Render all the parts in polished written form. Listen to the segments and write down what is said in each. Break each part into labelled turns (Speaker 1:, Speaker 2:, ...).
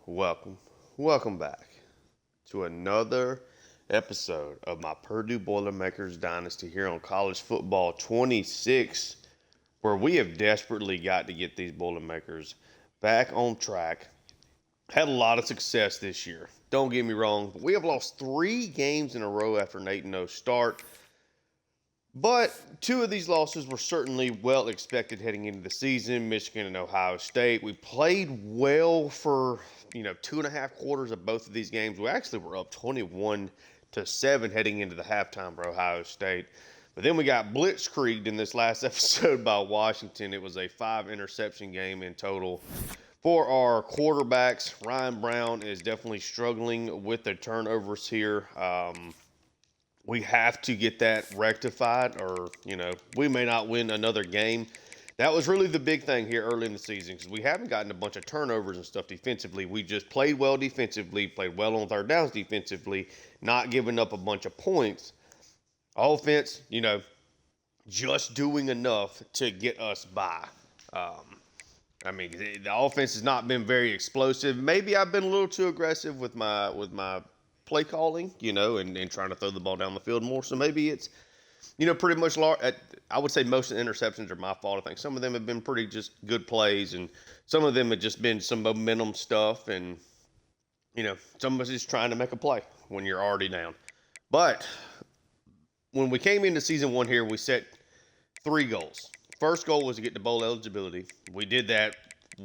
Speaker 1: welcome back to another episode of my Purdue Boilermakers Dynasty here on College Football 26, where we have desperately got to get these Boilermakers back on track. Had a lot of success this year. Don't get me wrong, but we have lost 3 games in a row after an 8-0 start. But 2 of these losses were certainly well expected heading into the season. Michigan and Ohio State. We played well for 2.5 quarters of both of these games. We actually were up 21-7 heading into the halftime for Ohio State. But then we got blitzkrieged in this last episode by Washington. It was a 5-interception game in total. For our quarterbacks, Ryan Brown is definitely struggling with the turnovers here. We have to get that rectified, or, we may not win another game. That was really the big thing here early in the season, because we haven't gotten a bunch of turnovers and stuff defensively. We just played well defensively, played well on third downs defensively, not giving up a bunch of points. Offense, just doing enough to get us by. The offense has not been very explosive. Maybe I've been a little too aggressive with my play calling, and trying to throw the ball down the field more. So maybe it's, pretty much I would say most of the interceptions are my fault. I think some of them have been pretty just good plays, and some of them have just been some momentum stuff, and, some of us just trying to make a play when you're already down. But when we came into season 1 here, we set 3 goals. First goal was to get to bowl eligibility. We did that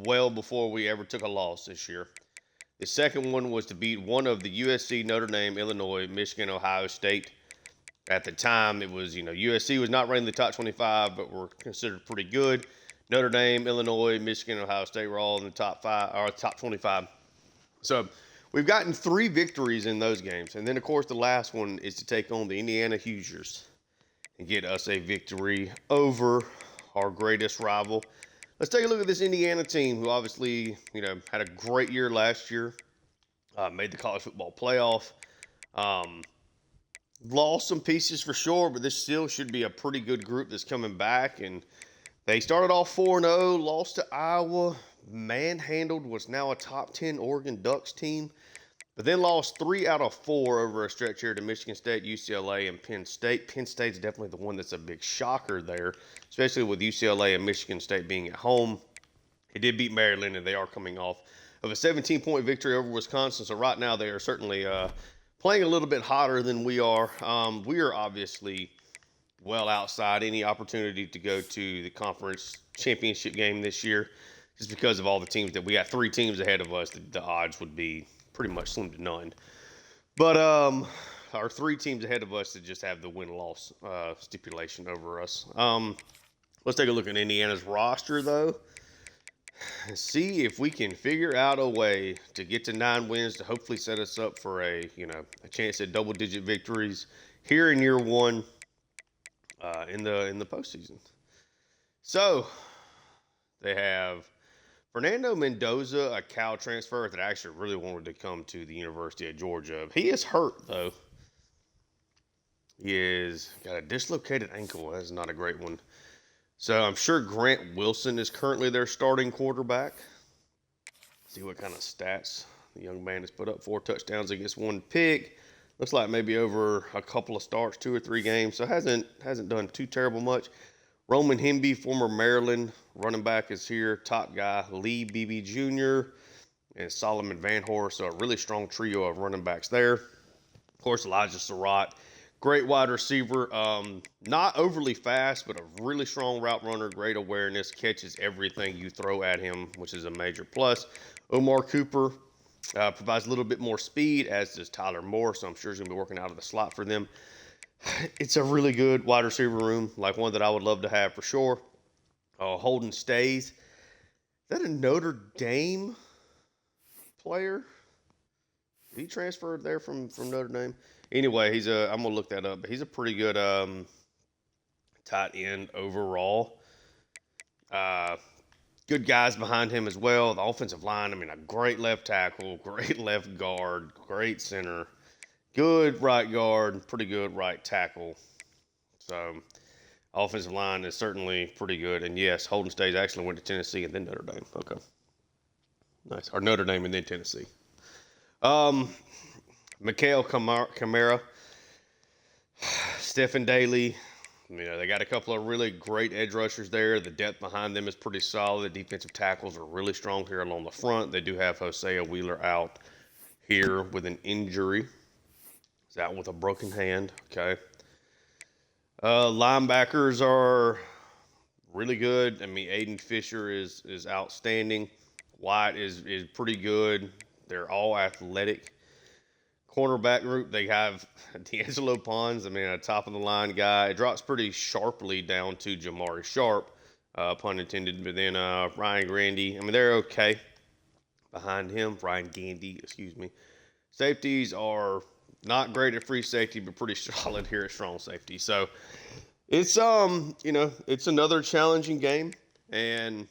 Speaker 1: well before we ever took a loss this year. The second one was to beat one of the USC, Notre Dame, Illinois, Michigan, Ohio State. At the time, it was, USC was not ranked in the top 25, but were considered pretty good. Notre Dame, Illinois, Michigan, Ohio State were all in the top 5 or top 25. So we've gotten 3 victories in those games. And then, of course, the last one is to take on the Indiana Hoosiers and get us a victory over our greatest rival. Let's take a look at this Indiana team, who obviously, had a great year last year, made the college football playoff. Lost some pieces for sure, but this still should be a pretty good group that's coming back. And they started off 4-0, lost to Iowa, manhandled what's now a top 10 Oregon Ducks team, but then lost 3 out of 4 over a stretch here to Michigan State, UCLA, and Penn State. Penn State's definitely the one that's a big shocker there, especially with UCLA and Michigan State being at home. He did beat Maryland, and they are coming off of a 17-point victory over Wisconsin. So right now they are certainly playing a little bit hotter than we are. We are obviously well outside any opportunity to go to the conference championship game this year, just because of all the teams that we got. 3 teams ahead of us. The odds would be pretty much slim to none. But our 3 teams ahead of us that just have the win-loss stipulation over us. Let's take a look at Indiana's roster, though, and see if we can figure out a way to get to 9 wins to hopefully set us up for a chance at double-digit victories here in year 1 in the postseason. So they have Fernando Mendoza, a Cal transfer that actually really wanted to come to the University of Georgia. He is hurt, though. He has got a dislocated ankle. That's not a great one. So I'm sure Grant Wilson is currently their starting quarterback. See what kind of stats the young man has put up. 4 touchdowns against 1 pick. Looks like maybe over a couple of starts, 2 or 3 games. So hasn't done too terrible much. Roman Hemby, former Maryland running back, is here. Top guy, Lee Beebe Jr. and Solomon Van Horst. So a really strong trio of running backs there. Of course, Elijah Surratt, great wide receiver. Not overly fast, but a really strong route runner. Great awareness. Catches everything you throw at him, which is a major plus. Omar Cooper provides a little bit more speed, as does Tyler Moore. So I'm sure he's going to be working out of the slot for them. It's a really good wide receiver room, like one that I would love to have for sure. Holden Stays. Is that a Notre Dame player? He transferred there from Notre Dame. Anyway, I'm going to look that up, but he's a pretty good tight end overall. Good guys behind him as well. The offensive line, a great left tackle, great left guard, great center. Good right guard, pretty good right tackle. So, offensive line is certainly pretty good. And yes, Holden Stays actually went to Tennessee and then Notre Dame. Okay. Nice. Or Notre Dame and then Tennessee. Mikhail Kamara, Stephen Daly. They got a couple of really great edge rushers there. The depth behind them is pretty solid. Defensive tackles are really strong here along the front. They do have Hosea Wheeler out here with an injury. He's out with a broken hand. Okay. Linebackers are really good. Aiden Fisher is outstanding. White is pretty good. They're all athletic. Cornerback group, they have D'Angelo Pons, a top-of-the-line guy. It drops pretty sharply down to Jamari Sharp, pun intended. But then Ryan Gandy, they're okay behind him. Ryan Gandy, excuse me. Safeties are not great at free safety, but pretty solid here at strong safety. So it's it's another challenging game, and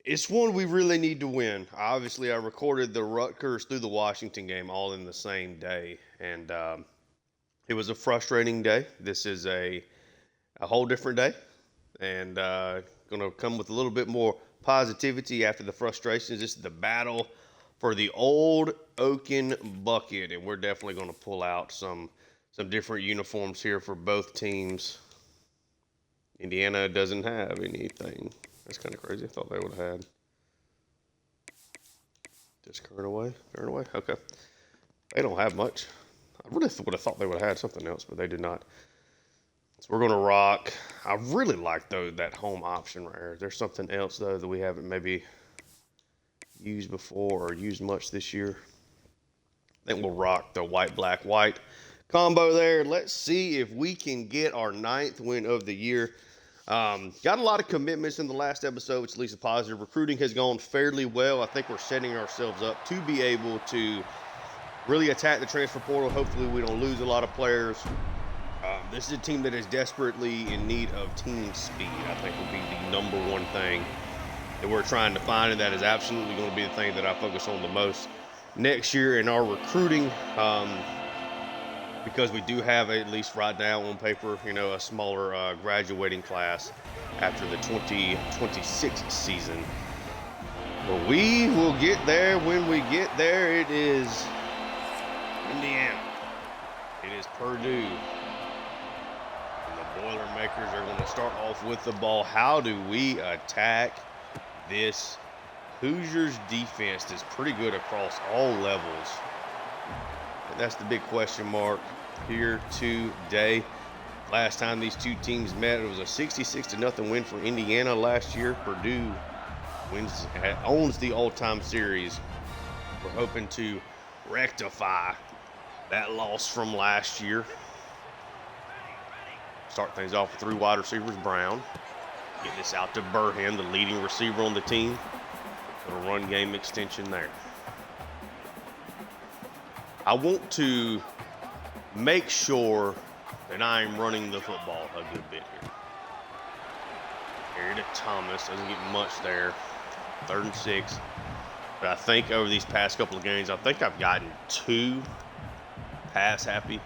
Speaker 1: it's one we really need to win. Obviously, I recorded the Rutgers through the Washington game all in the same day, and it was a frustrating day. This is a whole different day, and going to come with a little bit more positivity after the frustrations. This is the battle for the old OAKEN bucket, and we're definitely going to pull out some different uniforms here for both teams. Indiana doesn't have anything. That's kind of crazy. I thought they would have had. Just current away? Okay. They don't have much. I really would have thought they would have had something else, but they did not. So we're going to rock. I really like that home option right here. There's something else, though, that we haven't maybe used before or used much this year. I think we'll rock the white, black, white combo there. Let's see if we can get our 9th win of the year. Got a lot of commitments in the last episode, which at least is positive. Recruiting has gone fairly well. I think we're setting ourselves up to be able to really attack the transfer portal. Hopefully we don't lose a lot of players. This is a team that is desperately in need of team speed. I think will be the number one thing that we're trying to find, and that is absolutely going to be the thing that I focus on the most next year in our recruiting. Because we do have, at least right now on paper, a smaller graduating class after the 2026 season. But we will get there when we get there. It is Indiana. It is Purdue. And the Boilermakers are going to start off with the ball. How do we attack this Hoosiers defense that's pretty good across all levels? And that's the big question mark here today. Last time these two teams met, it was a 66-0 win for Indiana last year. Purdue owns the all-time series. We're hoping to rectify that loss from last year. Start things off with 3 wide receivers. Brown. Get this out to Burham, the leading receiver on the team. Little run game extension there. I want to make sure that I'm running the football a good bit here. Here to Thomas. Doesn't get much there. 3rd and 6. But I think over these past couple of games, I think I've gotten 2 pass happy.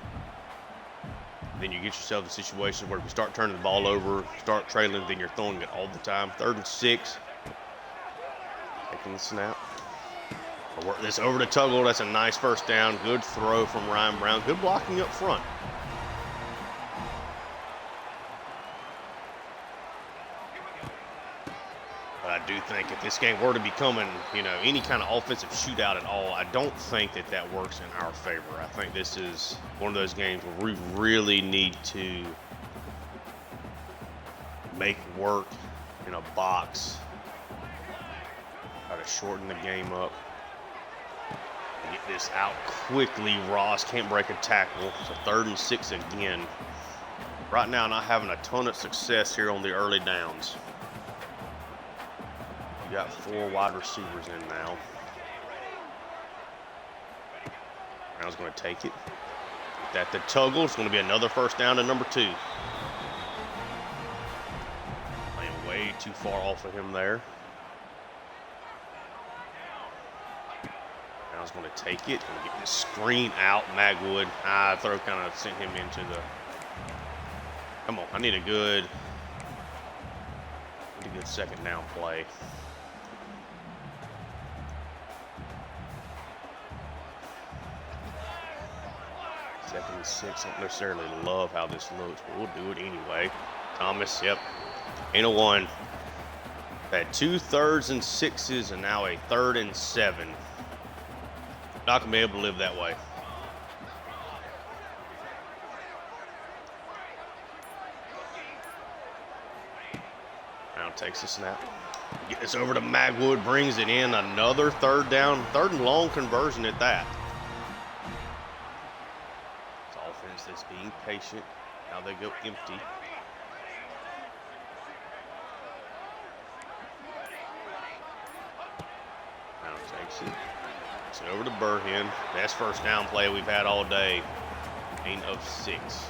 Speaker 1: Then you get yourself in a situation where if you start turning the ball over, start trailing, then you're throwing it all the time. 3rd and 6. Taking the snap. Work this over to Tuggle. That's a nice first down. Good throw from Ryan Brown. Good blocking up front. But I do think if this game were to become any kind of offensive shootout at all, I don't think that works in our favor. I think this is one of those games where we really need to make work in a box. Try to shorten the game up. Get this out quickly. Ross can't break a tackle. So 3rd and 6 again. Right now, not having a ton of success here on the early downs. You got 4 wide receivers in now. Brown's going to take it. That the Tuggle. It's going to be another first down to number 2. Playing way too far off of him there. I was going to take it and get this screen out. Magwood. Throw kind of sent him into the. Come on, I need a good second down play. 2nd and 6. I don't necessarily love how this looks, but we'll do it anyway. Thomas, yep. Ain't a 1. Had 2 3rds and 6s and now a 3rd and 7. Not gonna be able to live that way. Now takes the snap. Get this over to Magwood, brings it in. Another 3rd down, 3rd and long conversion at that. It's offense that's being patient. Now they go empty. Now takes it. It's over to Burhen. Best first down play we've had all day. Gain of 6.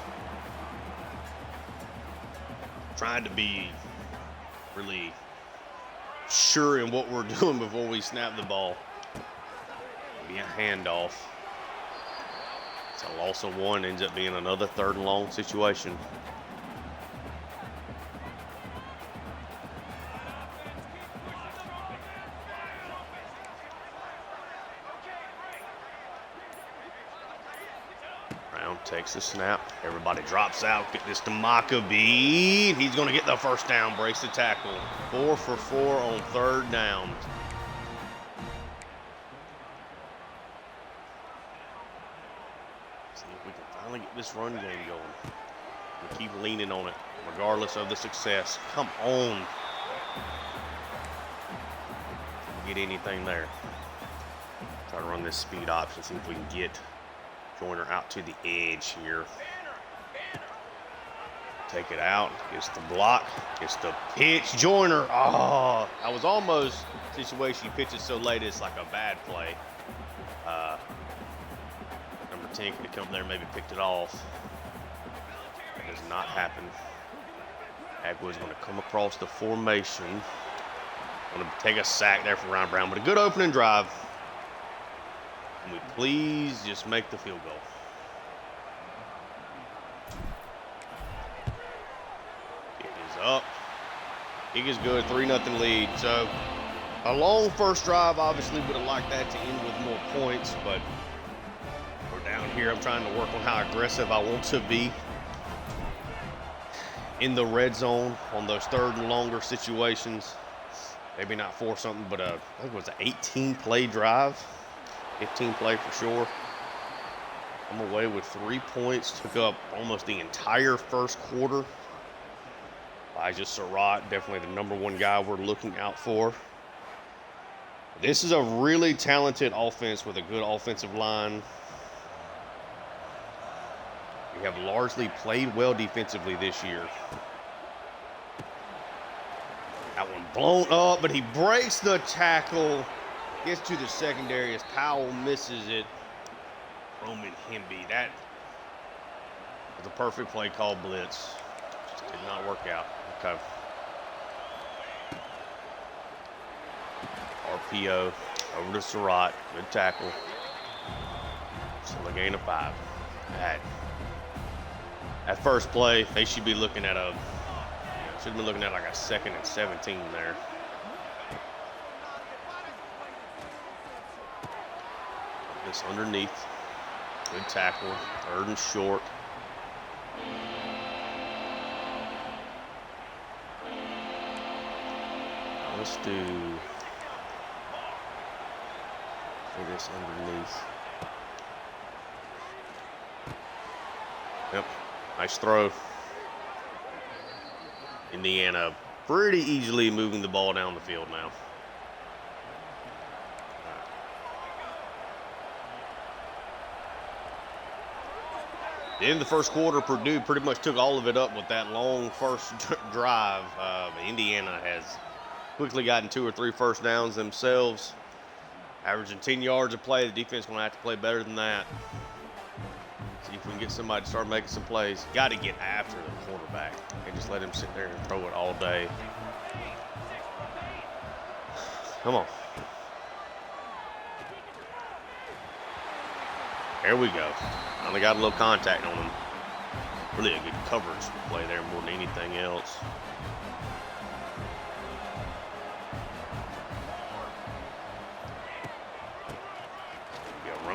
Speaker 1: Trying to be really sure in what we're doing before we snap the ball. Be a handoff. It's a loss of 1, ends up being another 3rd and long situation. Brown takes the snap. Everybody drops out. Get this to Maccabee. He's going to get the first down. Breaks the tackle. 4 for 4 on 3rd down. See if we can finally get this run game going. We'll keep leaning on it, regardless of the success. Come on. Get anything there. Try to run this speed option, see if we can get Joyner out to the edge here. Take it out, gets the block, gets the pitch. Joyner, oh, I was almost a situation you pitch it so late it's like a bad play. Number 10 could have come there and maybe picked it off. That does not happen. Agwood's going to come across the formation. Going to take a sack there from Ryan Brown, but a good opening drive. Can we please just make the field goal? It is up. Kick is good, 3-0 lead. So a long first drive, obviously would have liked that to end with more points, but we're down here. I'm trying to work on how aggressive I want to be in the red zone on those 3rd and longer situations. Maybe not force something, but I think it was an 18-play drive. 15 play for sure. I'm away with 3 points. Took up almost the entire first quarter. Elijah Surratt, definitely the #1 guy we're looking out for. This is a really talented offense with a good offensive line. We have largely played well defensively this year. That one blown up, but he breaks the tackle. Gets to the secondary as Powell misses it. Roman Hemby. That was a perfect play called blitz. Just did not work out. Okay. RPO over to Surratt. Good tackle. Still a gain of 5. At first play, they should be looking at should have been looking at like a 2nd and 17 there. This underneath. Good tackle. 3rd and short. Let's do for this underneath. Yep. Nice throw. Indiana pretty easily moving the ball down the field now. At the end of the first quarter, Purdue pretty much took all of it up with that long first drive. Indiana has quickly gotten 2 or 3 first downs themselves, averaging 10 yards a play. The defense going to have to play better than that. See if we can get somebody to start making some plays. Got to get after the quarterback. Can't just let him sit there and throw it all day. Come on. There we go. Finally got a little contact on him. Really a good coverage play there more than anything else.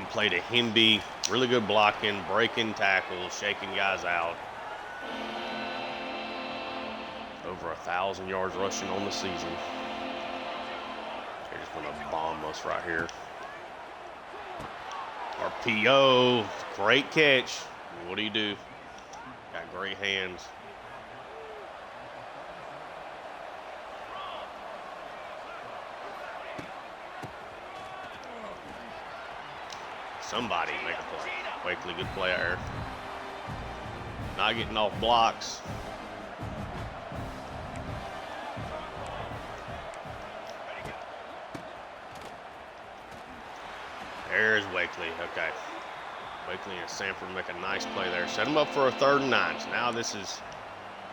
Speaker 1: Run play to Hemby. Really good blocking, breaking tackles, shaking guys out. Over 1,000 yards rushing on the season. They're just going to bomb us right here. RPO, great catch. What do? Got great hands. Somebody make a play. Wakely, good play there. Not getting off blocks. There's Wakely. Okay. Wakely and Sanford make a nice play there. Set them up for a 3rd and 9. So now this is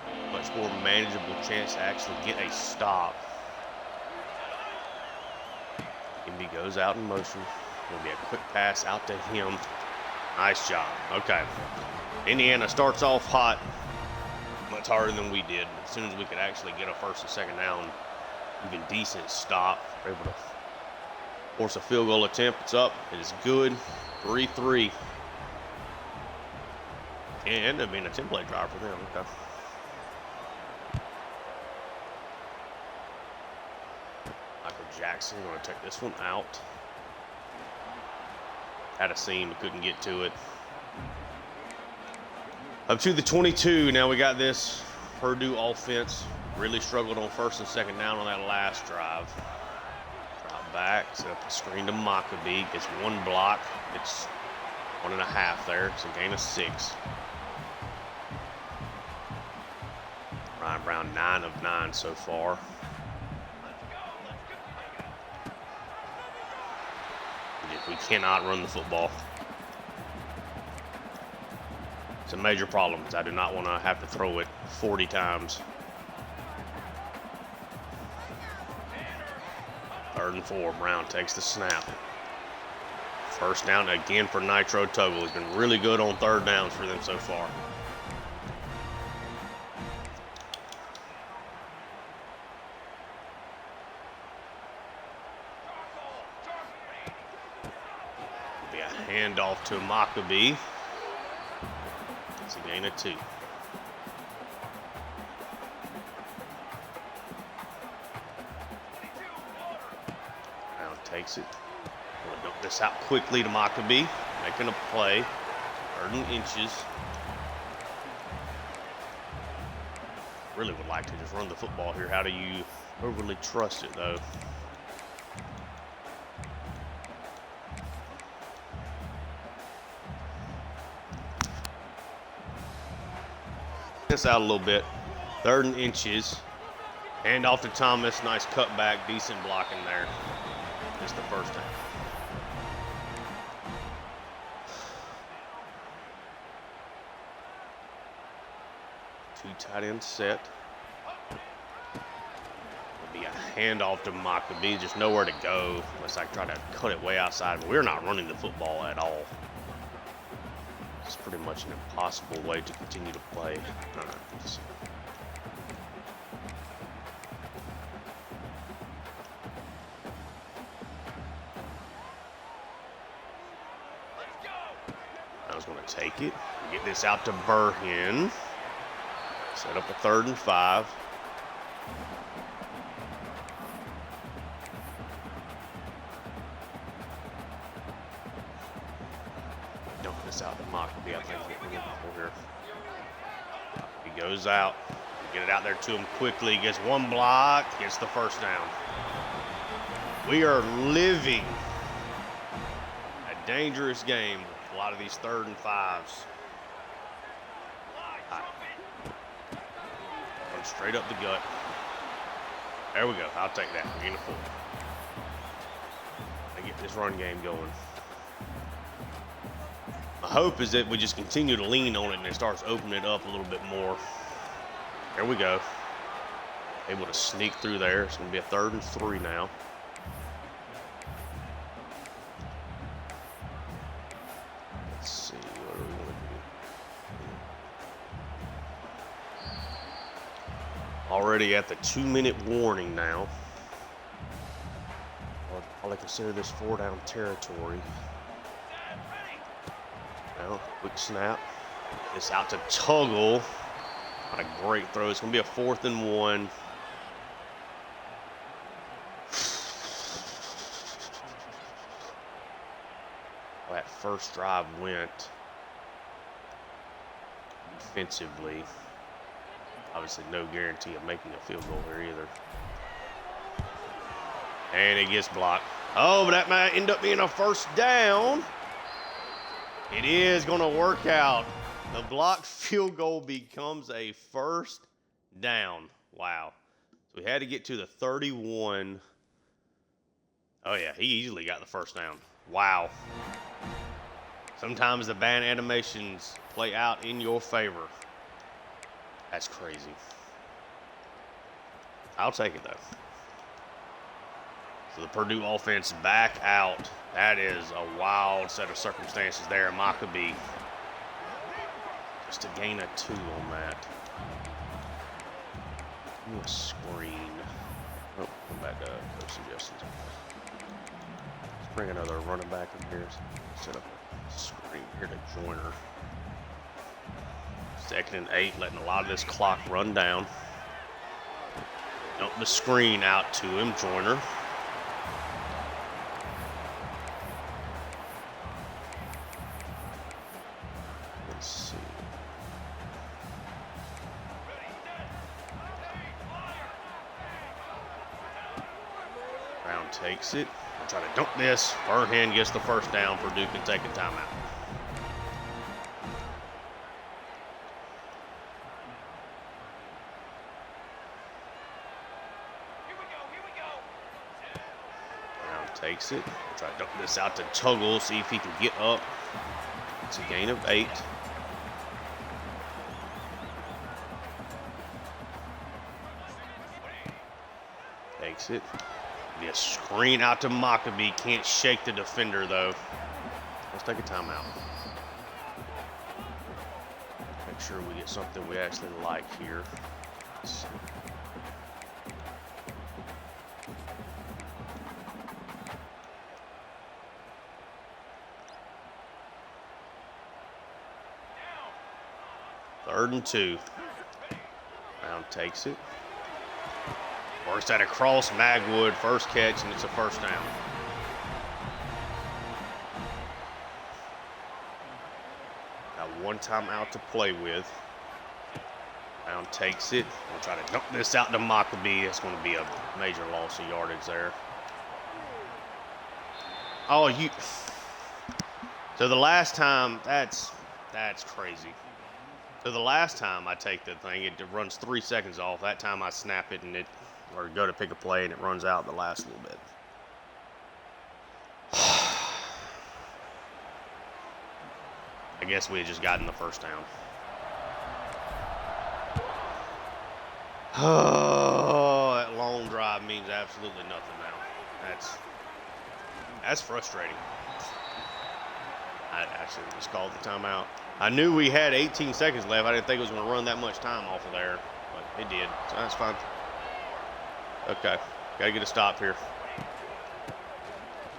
Speaker 1: a much more manageable chance to actually get a stop. Hemby goes out in motion. Will be a quick pass out to him. Nice job. Okay. Indiana starts off hot. Much harder than we did. As soon as we could actually get a 1st and 2nd down, even decent stop, we're able to force a field goal attempt. It's up. It is good. 3-3. And it ended up being a 10-play drive for them. Okay. Michael Jackson going to take this one out. Had a seam, but couldn't get to it. Up to the 22. Now we got this Purdue offense. Really struggled on 1st and 2nd down on that last drive. Drop back, set up a screen to Maccabee. Gets 1 block. It's 1.5 there. It's a gain of 6. Ryan Brown 9 of 9 so far. We cannot run the football. It's a major problem because I do not want to have to throw it 40 times. 3rd and 4. Brown takes the snap. 1st down again for Nitro Tuggle. He's been really good on 3rd downs for them so far. Handoff to Maccabee. It's a gain of 2. Brown takes it. We'll dump this out quickly to Maccabee. Making a play. 3rd and inches. Really would like to just run the football here. How do you overly trust it, though? This out a little bit. 3rd and inches. Hand off to Thomas. Nice cutback. Decent blocking there. Just the 1st time. Two tight end set. Will be a handoff to Maccabee. Just nowhere to go unless I try to cut it way outside. We're not running the football at all. It's pretty much an impossible way to continue to play. All right, let's see. I was going to take it, get this out to Burhen. Set up a 3rd and 5. Out to Maccabee, I think here. He goes out, get it out there to him quickly, gets 1 block, gets the 1st down. We are living a dangerous game with a lot of these 3rd and 5s. Run straight up the gut. There we go. I'll take that. Gain of 4. I get this run game going. My hope is that we just continue to lean on it and it starts opening it up a little bit more. There we go. Able to sneak through there. It's going to be a 3rd and 3 now. Let's see. What do we want to do? Already at the 2-minute warning now. I'll consider this 4-down territory. Now, quick snap. It's out to Tuggle. What a great throw. It's going to be a 4th and 1. That first drive went defensively. Obviously, no guarantee of making a field goal here either. And it gets blocked. Oh, but that might end up being a 1st down. It is going to work out. The blocked field goal becomes a 1st down. Wow. So we had to get to the 31. Oh, yeah, he easily got the 1st down. Wow. Sometimes the bad animations play out in your favor. That's crazy. I'll take it, though. So the Purdue offense back out. That is a wild set of circumstances there. Maccabee just a gain of 2 on that. Give me a screen. Oh, come back to Coach suggestions. Let's bring another running back in here. Set up a screen here to Joyner. 2nd and 8, letting a lot of this clock run down. Dump the screen out to him, Joyner. Let's see. Brown takes it. I'll try to dump this. Burhan gets the 1st down. Purdue can take a timeout. Takes it. Try to dump this out to Tuggle, see if he can get up. It's a gain of 8. Takes it. Be a screen out to Maccabee. Can't shake the defender, though. Let's take a timeout. Make sure we get something we actually like here. Let's see. Third and 2. Brown takes it. Works that across Magwood. 1st catch, and it's a 1st down. Got 1 timeout to play with. Brown takes it. We'll try to dump this out to Maccabee. It's going to be a major loss of yardage there. Oh, you. So the last time, that's crazy. So the last time I take the thing, it runs 3 seconds off. That time I snap it and or go to pick a play and it runs out the last little bit. I guess we had just gotten the 1st down. Oh, that long drive means absolutely nothing now. That's frustrating. I actually just called the timeout. I knew we had 18 seconds left. I didn't think it was going to run that much time off of there, but it did. So that's fine. Okay, got to get a stop here.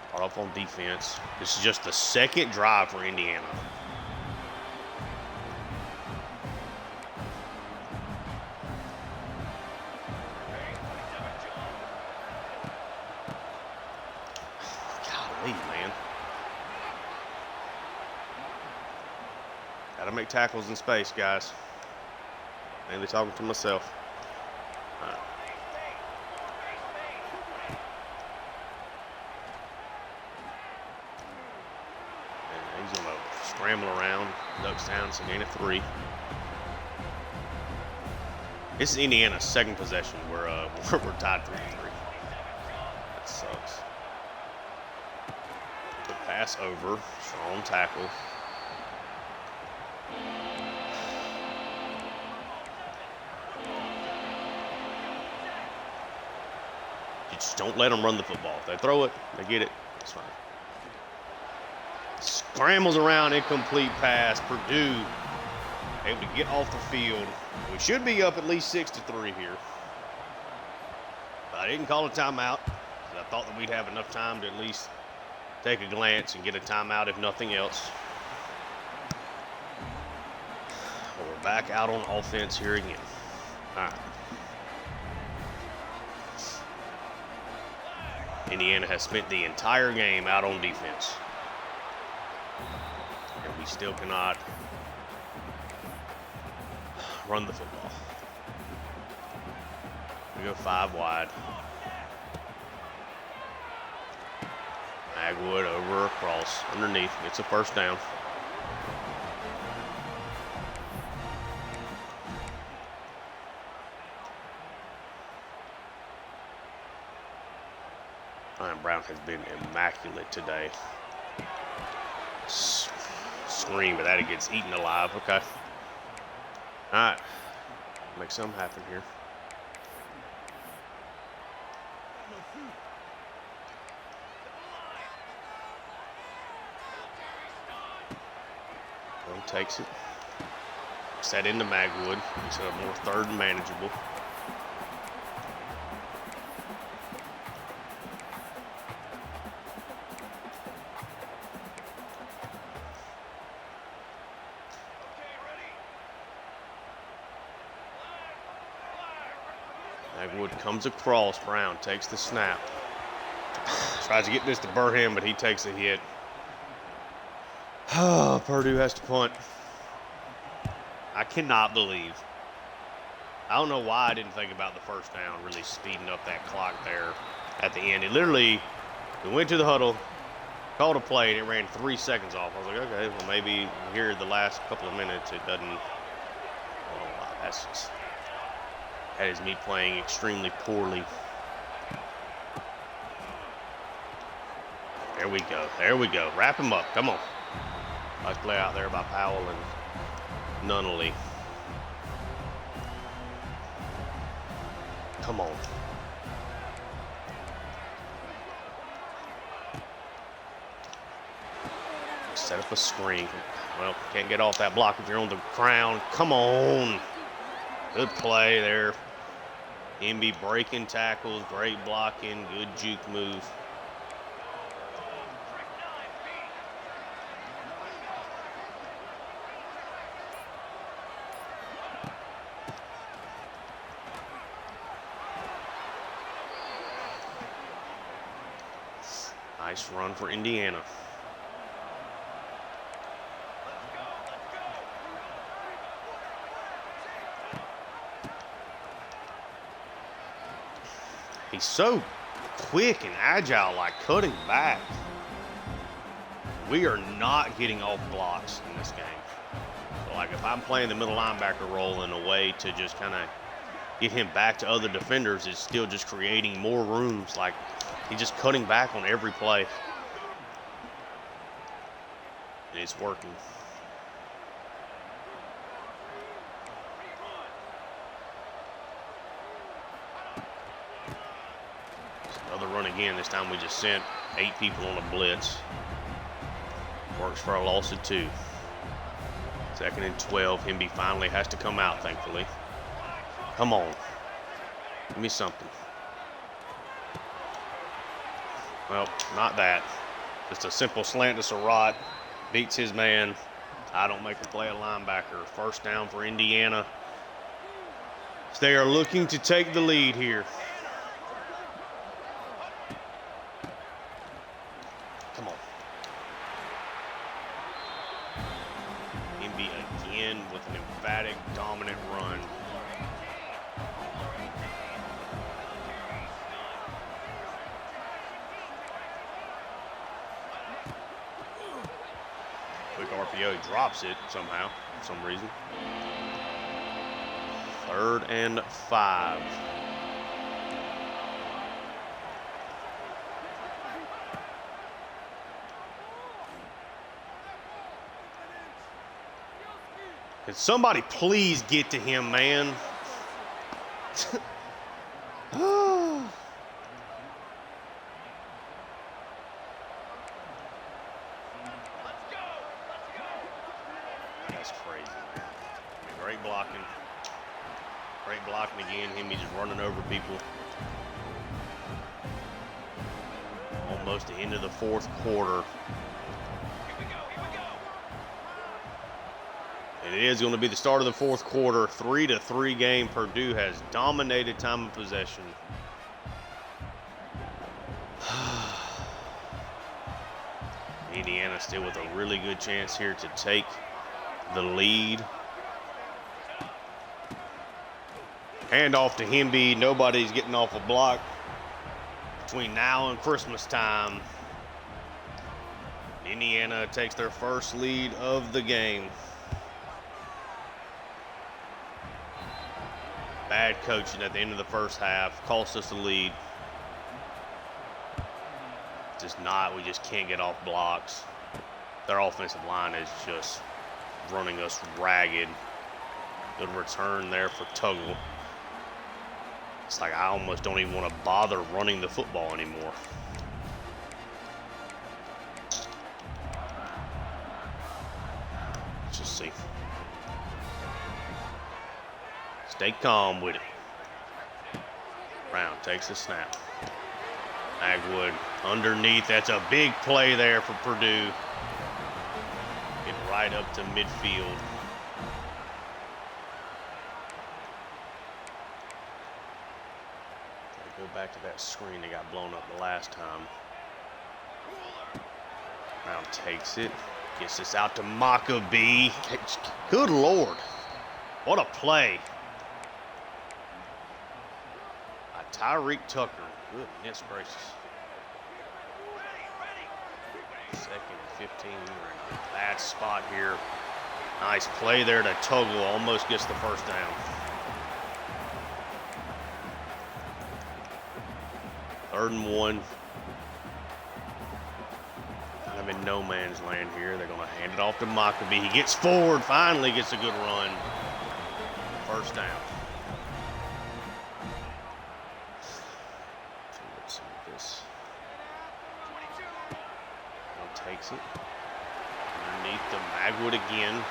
Speaker 1: Start off on defense. This is just the 2nd drive for Indiana. Golly, man. Got to make tackles in space, guys. Mainly talking to myself. All right. And he's going to scramble around, ducks down, so gain of 3. This is Indiana's 2nd possession. We're tied 3-3. That sucks. The pass over, strong tackle. Just don't let them run the football. If they throw it, they get it. It's fine. Scrambles around, incomplete pass. Purdue able to get off the field. We should be up at least 6-3 here. But I didn't call a timeout because I thought that we'd have enough time to at least take a glance and get a timeout if nothing else. back out on offense here again. All right. Indiana has spent the entire game out on defense. And we still cannot run the football. We go 5 wide. Magwood over across underneath. Gets a first down. Ryan Brown has been immaculate today. Scream, but that it gets eaten alive. Okay. All right. Make something happen here. One takes it. Set into Magwood. Makes it a more third and manageable. Magwood comes across. Brown takes the snap. Tries to get this to Burham, but he takes a hit. Purdue has to punt. I cannot believe. I don't know why I didn't think about the first down, really speeding up that clock there at the end. It literally, we went to the huddle, called a play, and it ran 3 seconds off. I was like, okay, well, maybe here the last couple of minutes it doesn't. Oh, that's just. That is me playing extremely poorly. There we go. There we go. Wrap him up. Come on. Nice play out there by Powell and Nunnally. Come on. Set up a screen. Well, can't get off that block if you're on the ground. Come on. Good play there. MB breaking tackles, great blocking, good juke move. Nice run for Indiana. He's so quick and agile, like cutting back. We are not getting off blocks in this game. So like if I'm playing the middle linebacker role in a way to just kind of get him back to other defenders, it's still just creating more rooms. Like he's just cutting back on every play. And it's working. Run again. This time we just sent 8 people on a blitz. Works for a loss of 2. 2nd and 12. Hemby finally has to come out, thankfully. Come on. Give me something. Well, not that. Just a simple slant to Surratt. Beats his man. I don't make a play at linebacker. First down for Indiana. They are looking to take the lead here. Come on. MB again with an emphatic, dominant run. Quick RPO, he drops it somehow, for some reason. 3rd and 5. Can somebody please get to him, man? That's crazy, man. Great blocking. Great blocking again. Him just running over people. Almost the end of the 4th quarter. It is going to be the start of the fourth quarter. 3-3 game. Purdue has dominated time of possession. Indiana still with a really good chance here to take the lead. Hand off to Hemby. Nobody's getting off a block between now and Christmas time. Indiana takes their first lead of the game. Bad coaching at the end of the first half cost us the lead. We just can't get off blocks. Their offensive line is just running us ragged. Good return there for Tuggle. It's like I almost don't even want to bother running the football anymore. Let's just see. Stay calm with it. Brown takes the snap. Magwood underneath. That's a big play there for Purdue. Get right up to midfield. Go back to that screen that got blown up the last time. Brown takes it. Gets this out to Maccabee. Good Lord. What a play. Tyreek Tucker. Goodness gracious. Second and 15. We're in a bad spot here. Nice play there to Tuggle. Almost gets the first down. Third and 1. I'm in no man's land here. They're going to hand it off to Maccabee. He gets forward. Finally gets a good run. First down. Takes it underneath to Magwood again.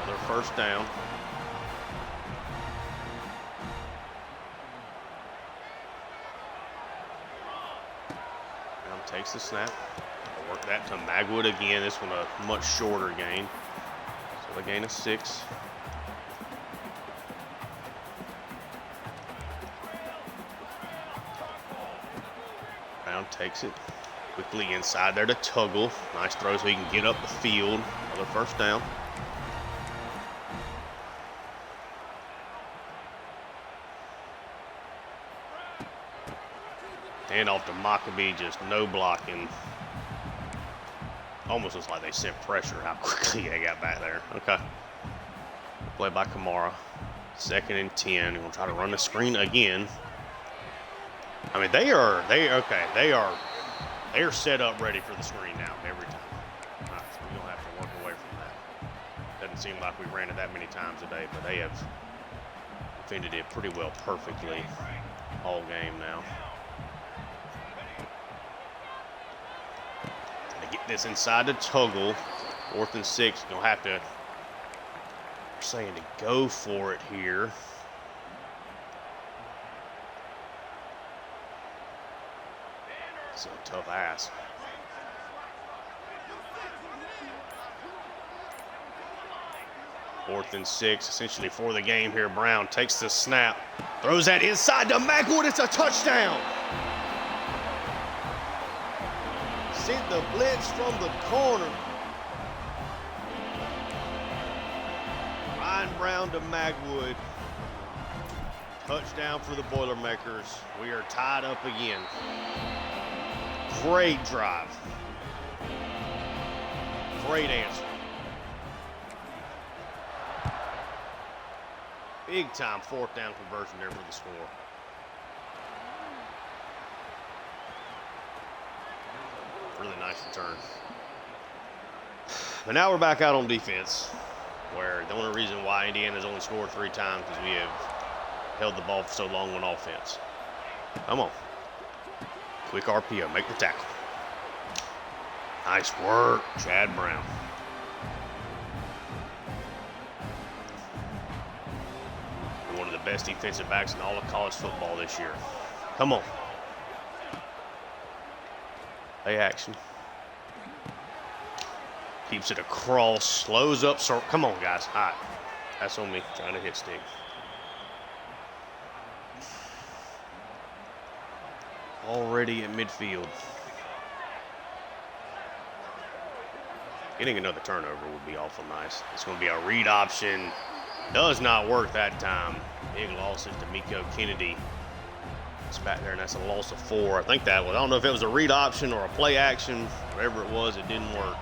Speaker 1: Another first down. Brown takes the snap. I'll work that to Magwood again. This one a much shorter gain. So a gain of 6. Brown takes it. Quickly inside there to Tuggle. Nice throw so he can get up the field. Another first down. Hand off to Maccabee, just no blocking. Almost looks like they sent pressure how quickly they got back there. Okay. Play by Kamara. Second and 10. We're gonna try to run the screen again. I mean, they are set up ready for the screen now every time. All right, so we're going to have to work away from that. Doesn't seem like we ran it that many times today, but they have defended it pretty well perfectly all game now. They get this inside to Tuggle. 4th and 6. Going to have to, saying to go for it here. It's a tough ask. Fourth and 6, essentially for the game here. Brown takes the snap, throws that inside to Magwood. It's a touchdown. Sent the blitz from the corner. Ryan Brown to Magwood. Touchdown for the Boilermakers. We are tied up again. Great drive. Great answer. Big time 4th down conversion there for the score. Really nice return. But now we're back out on defense, where the only reason why Indiana's only scored 3 times is we have held the ball for so long on offense. Come on. Quick RPO, make the tackle. Nice work, Chad Brown. One of the best defensive backs in all of college football this year. Come on. Play action. Keeps it across, slows up. So come on, guys. All right. That's on me, trying to hit stick. Already at midfield. Getting another turnover would be awful nice. It's going to be a read option. Does not work that time. Big losses to Miko Kennedy. It's back there, and that's a loss of 4. I think that was, I don't know if it was a read option or a play action. Whatever it was, it didn't work.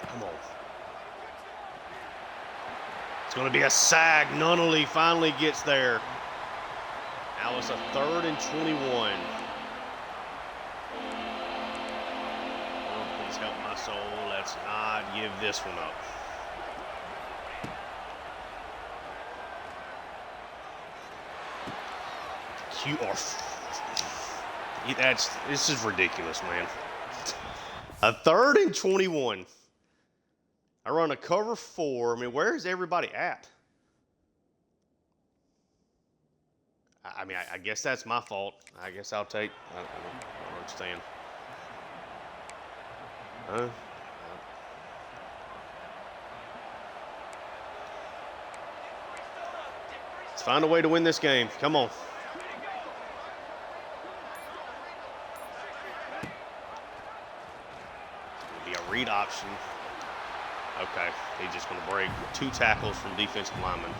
Speaker 1: Come on. It's going to be a sack. Nunnally finally gets there. Now it's a 3rd and 21. Oh, please help my soul. Let's not give this one up. This is ridiculous, man. A 3rd and 21. I run a cover 4. I mean, where is everybody at? I mean, I guess that's my fault. I guess I'll take. I don't understand. Let's find a way to win this game. Come on. It'll be a read option. Okay, he's just going to break 2 tackles from defensive linemen.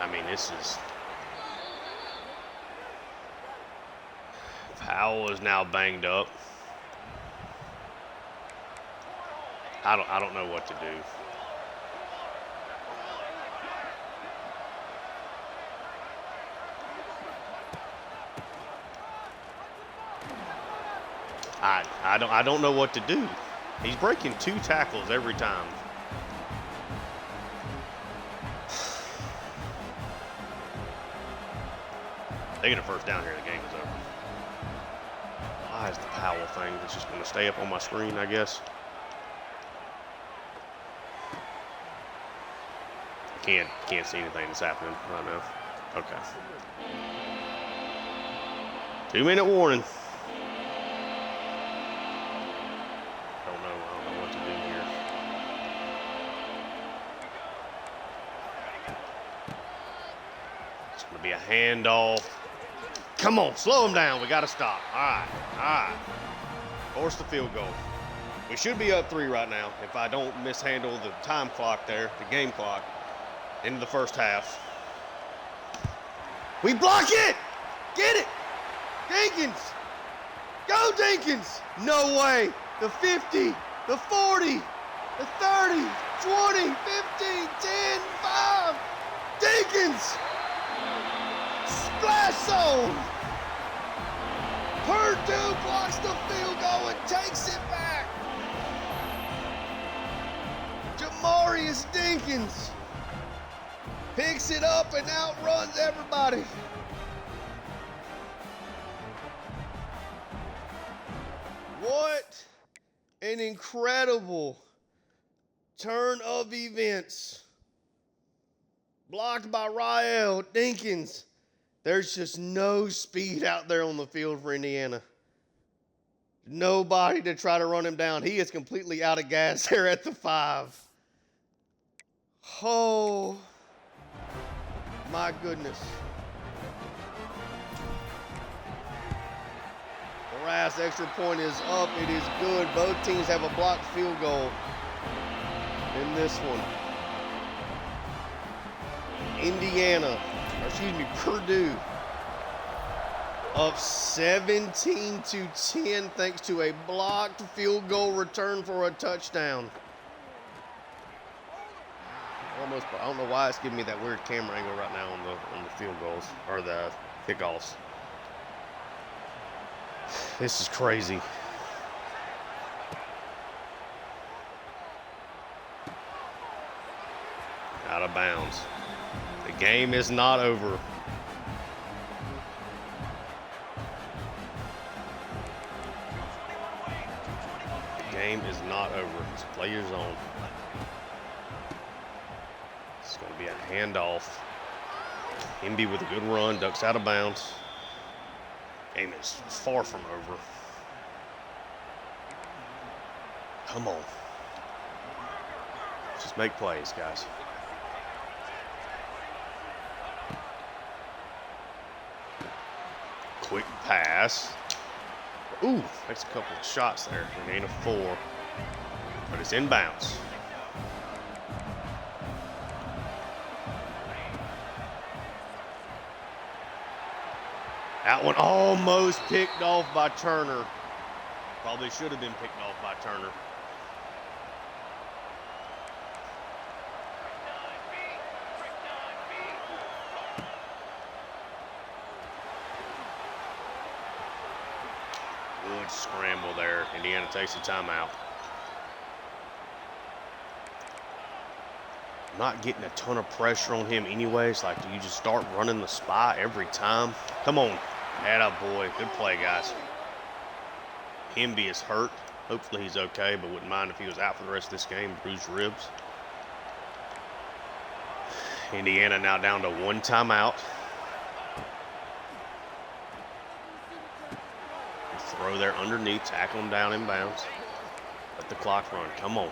Speaker 1: I mean, this is... Powell is now banged up. I don't know what to do. I don't know what to do. He's breaking 2 tackles every time. They get a first down here, the game is over. Why is the Powell thing? It's just going to stay up on my screen, I guess. Can't see anything that's happening right now. Okay. 2-minute warning. I don't know what to do here. It's going to be a handoff. Come on, slow him down. We got to stop. All right. Force the field goal. We should be up 3 right now if I don't mishandle the time clock there, the game clock, into the first half. We block it! Get it! Dinkins! Go, Dinkins! No way! The 50, the 40, the 30, 20, 15, 10, 5. Dinkins! Splash zone! Purdue blocks the field goal and takes it back. Jamarius Dinkins picks it up and outruns everybody. What an incredible turn of events. Blocked by Rael Dinkins. There's just no speed out there on the field for Indiana. Nobody to try to run him down. He is completely out of gas there at the 5. Oh, my goodness. Last extra point is up. It is good. Both teams have a blocked field goal in this one. Purdue up 17-10 thanks to a blocked field goal return for a touchdown. I don't know why it's giving me that weird camera angle right now on the field goals or the kickoffs. This is crazy. Out of bounds. The game is not over. The game is not over. It's player zone. Handoff. Hemby with a good run, ducks out of bounds. Game is far from over. Come on. Just make plays, guys. Quick pass. Ooh, makes a couple of shots there. It ain't a 4, but it's inbounds. That one almost picked off by Turner. Probably should have been picked off by Turner. Good scramble there. Indiana takes a timeout. Not getting a ton of pressure on him anyways. Like, do you just start running the spot every time? Come on. Atta boy. Good play, guys. Hemby is hurt. Hopefully he's okay, but wouldn't mind if he was out for the rest of this game. Bruised ribs. Indiana now down to 1 timeout. Throw there underneath, tackle him down inbounds. Let the clock run. Come on.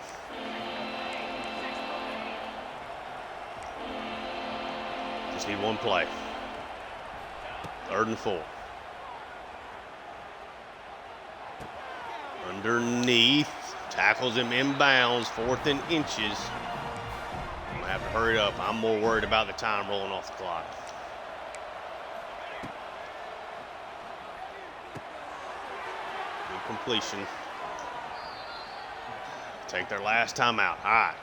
Speaker 1: Just need one play. 3rd and 4. Underneath, tackles him inbounds, 4th and inches. I'm gonna have to hurry up. I'm more worried about the time rolling off the clock. Good completion. Take their last timeout. All right.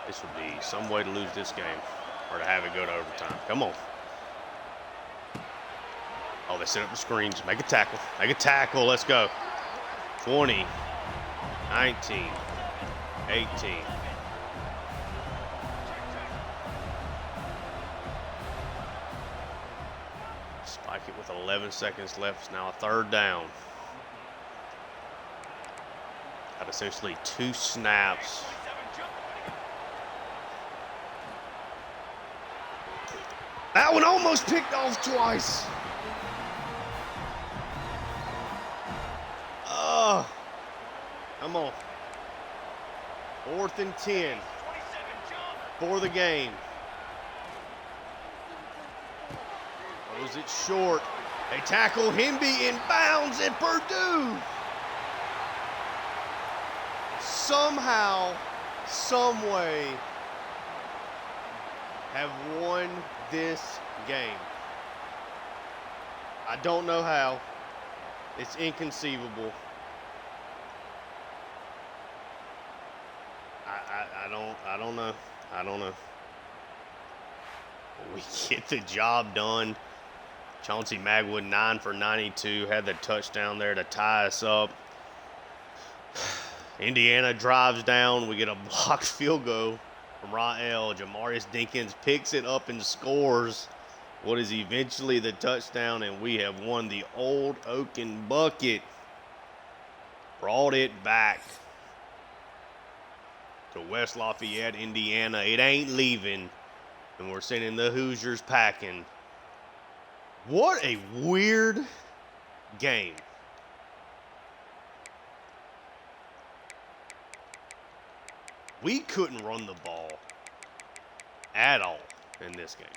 Speaker 1: This would be some way to lose this game or to have it go to overtime. Come on. Oh, they set up the screens. Make a tackle. Make a tackle. Let's go. 20, 19, 18. Spike it with 11 seconds left. It's now a 3rd down. Got essentially 2 snaps. That one almost picked off twice. Come on. 4th and 10 for the game. Throws it short. They tackle Hemby in bounds at Purdue. Somehow, some way, have won this game. I don't know how. It's inconceivable. I don't know. We get the job done. Chauncey Magwood 9 for 92, had the touchdown there to tie us up. Indiana drives down. We get a blocked field goal from Rael. Jamarius Dinkins picks it up and scores what is eventually the touchdown, and we have won the old OAKEN bucket. Brought it back to West Lafayette, Indiana. It ain't leaving, and we're sending the Hoosiers packing. What a weird game. We couldn't run the ball at all in this game.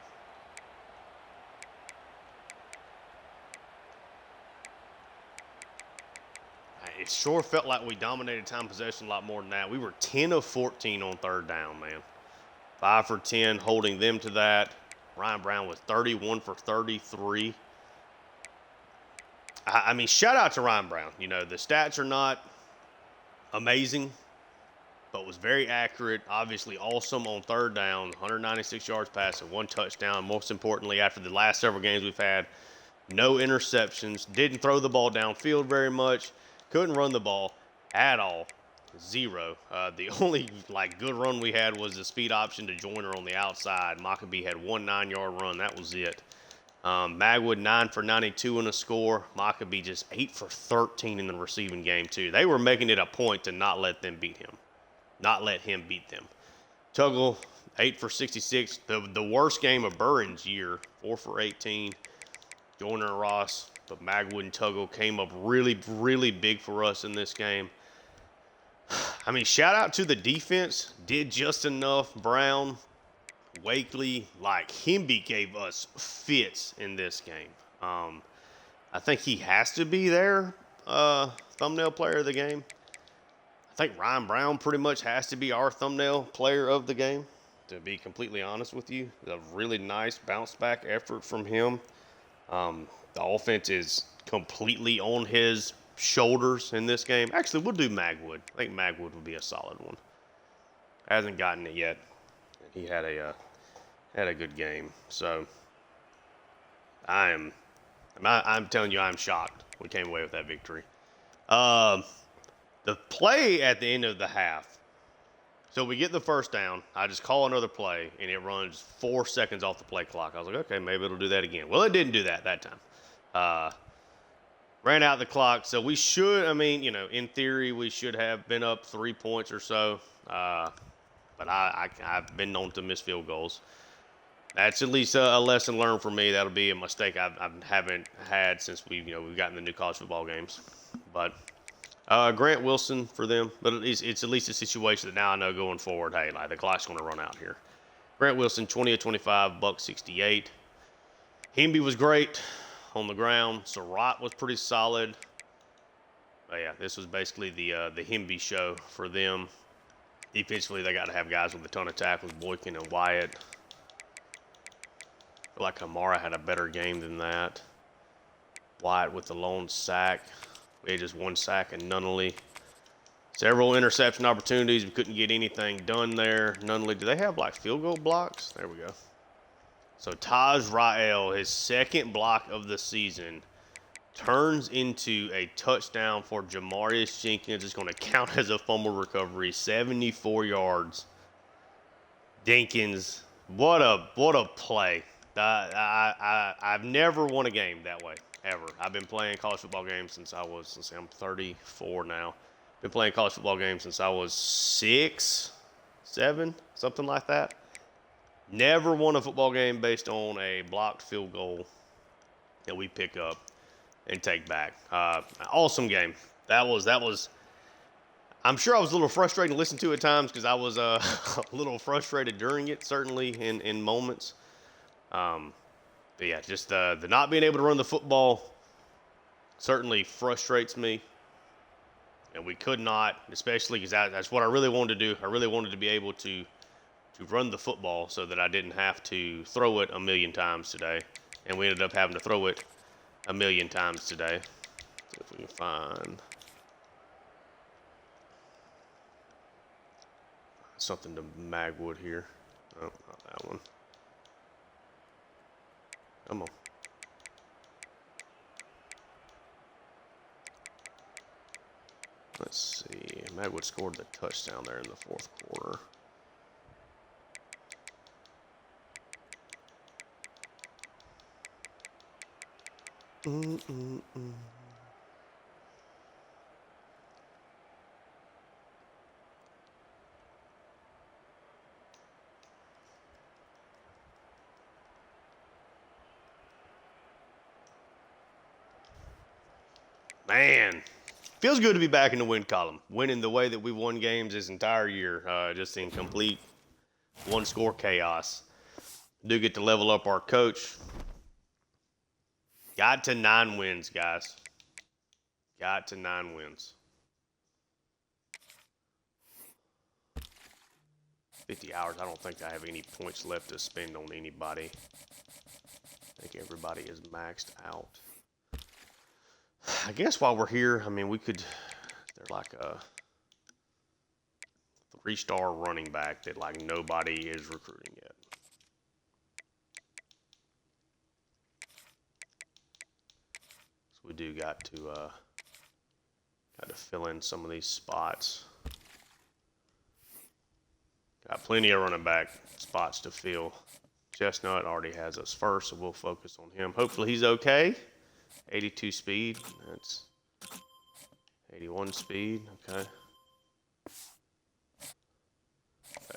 Speaker 1: It sure felt like we dominated time possession a lot more than that. We were 10 of 14 on 3rd down, man. 5 for 10, holding them to that. Ryan Brown was 31 for 33. I mean, shout out to Ryan Brown. You know, the stats are not amazing, but was very accurate. Obviously awesome on 3rd down. 196 yards passing, 1 touchdown. Most importantly, after the last several games we've had, no interceptions. Didn't throw the ball downfield very much. Couldn't run the ball at all. 0. The only good run we had was the speed option to Joyner on the outside. Maccabee had 1 9-yard run. That was it. Magwood 9 for 92 in a score. Maccabee just 8 for 13 in the receiving game too. They were making it a point to not let them beat him. not let him beat them. Tuggle, 8 for 66. The worst game of Burren's year, 4 for 18. Joyner and Ross, but Magwood and Tuggle came up really, really big for us in this game. I mean, shout out to the defense. Did just enough. Brown, Wakely, like Hemby gave us fits in this game. I think he has to be there, thumbnail player of the game. I think Ryan Brown pretty much has to be our thumbnail player of the game, to be completely honest with you. A really nice bounce back effort from him. The offense is completely on his shoulders in this game. Actually, we'll do Magwood. I think Magwood would be a solid one. Hasn't gotten it yet. He had a good game. So I'm telling you, I'm shocked we came away with that victory. The play at the end of the half. So we get the first down. I just call another play, and it runs 4 seconds off the play clock. I was like, okay, maybe it'll do that again. Well, it didn't do that time. Ran out the clock. So we should, I mean, you know, in theory, we should have been up 3 points or so. But I've been known to miss field goals. That's at least a lesson learned for me. That'll be a mistake I haven't had since we've gotten the new college football games. But Grant Wilson for them. But it's at least a situation that now I know going forward, hey, like the clock's going to run out here. Grant Wilson, 20 of 25, $168. Hemby was great on the ground. Surratt was pretty solid. But yeah, this was basically the Hemby show for them. Defensively, they got to have guys with a ton of tackles, Boykin and Wyatt. I feel like Kamara had a better game than that. Wyatt with the lone sack. We had just 1 sack and Nunnally. Several interception opportunities. We couldn't get anything done there. Nunnally, do they have like field goal blocks? There we go. So Taj Rael, his second block of the season, turns into a touchdown for Jamarius Jenkins. It's going to count as a fumble recovery. 74 yards. Jenkins, what a play. I've never won a game that way, ever. I've been playing college football games since I'm 34 now. Been playing college football games since I was 6, 7, something like that. Never won a football game based on a blocked field goal that we pick up and take back. Awesome game. That was. I'm sure I was a little frustrated to listen to at times because I was a little frustrated during it, certainly in moments. But yeah, just the not being able to run the football certainly frustrates me. And we could not, especially because that's what I really wanted to do. I really wanted to be able to run the football so that I didn't have to throw it a million times today. And we ended up having to throw it a million times today. See if we can find something to Magwood here. Oh, not that one. Come on. Let's see. Magwood scored the touchdown there in the fourth quarter. Man, feels good to be back in the win column. Winning the way that we won games this entire year, just in complete one-score chaos. Do get to level up our coach. Got to 9 wins, guys. Got to 9 wins. 50 hours. I don't think I have any points left to spend on anybody. I think everybody is maxed out. I guess while we're here, I mean, we could, they're like a 3-star running back that like nobody is recruiting yet. So we do got to fill in some of these spots. Got plenty of running back spots to fill. Chestnut already has us first, so we'll focus on him. Hopefully he's okay. 82 speed. That's 81 speed. Okay.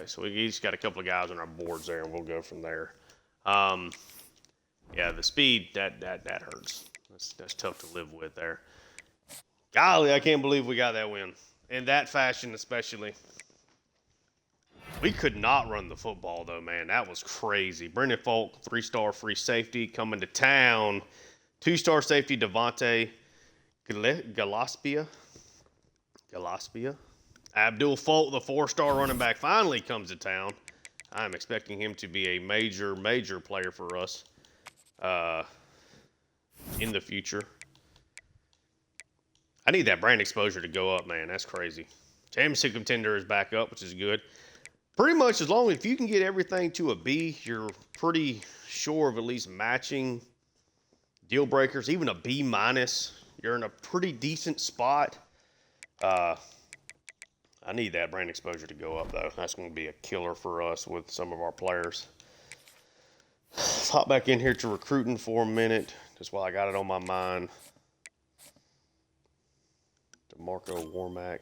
Speaker 1: so we each got a couple of guys on our boards there, and we'll go from there. Yeah, the speed, that hurts. That's tough to live with there. Golly, I can't believe we got that win. In that fashion, especially. We could not run the football, though, man. That was crazy. Brendan Folk, 3-star free safety, coming to town. 2-star safety, Devontae Gillespie. Abdul Folk, the 4-star running back, finally comes to town. I'm expecting him to be a major, major player for us in the future. I need that brand exposure to go up, man. That's crazy. Championship contender is back up, which is good. Pretty much as long as if you can get everything to a B, you're pretty sure of at least matching deal breakers, even a B-. You're in a pretty decent spot. I need that brand exposure to go up, though. That's going to be a killer for us with some of our players. Let's hop back in here to recruiting for a minute, just while I got it on my mind. DeMarco Warmack.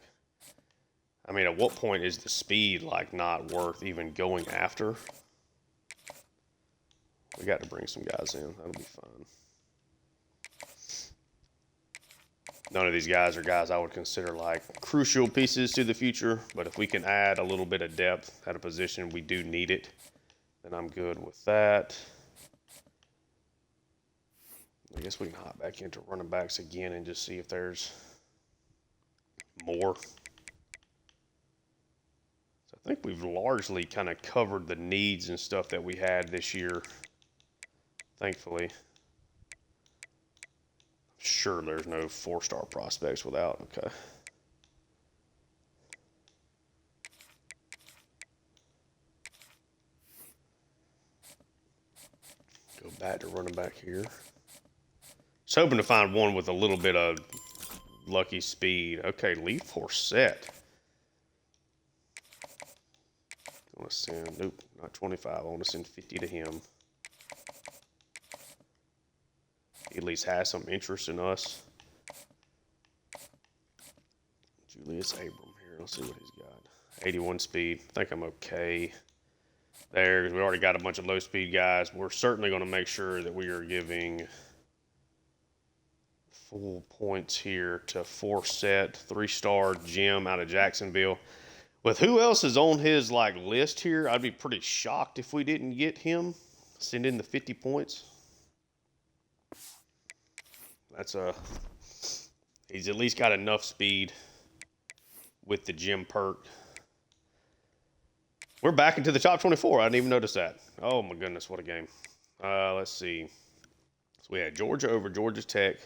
Speaker 1: I mean, at what point is the speed, like, not worth even going after? We got to bring some guys in. That'll be fun. None of these guys are guys I would consider, like, crucial pieces to the future. But if we can add a little bit of depth at a position, we do need it. Then I'm good with that. I guess we can hop back into running backs again and just see if there's more. I think we've largely kind of covered the needs and stuff that we had this year, thankfully. Sure, there's no 4-star prospects without. Okay. Go back to running back here. Just hoping to find one with a little bit of lucky speed. Okay, Lee Forsett. I want to send, nope, not 25. I want to send 50 to him. He at least has some interest in us. Julius Abram here. Let's see what he's got. 81 speed. I think I'm okay there because we already got a bunch of low speed guys. We're certainly going to make sure that we are giving full points here to Forsett, 3-star Jim out of Jacksonville. With who else is on his list here, I'd be pretty shocked if we didn't get him. Send in the 50 points. He's at least got enough speed with the Jim perk. We're back into the top 24. I didn't even notice that. Oh my goodness, what a game. Let's see. So we had Georgia over Georgia Tech.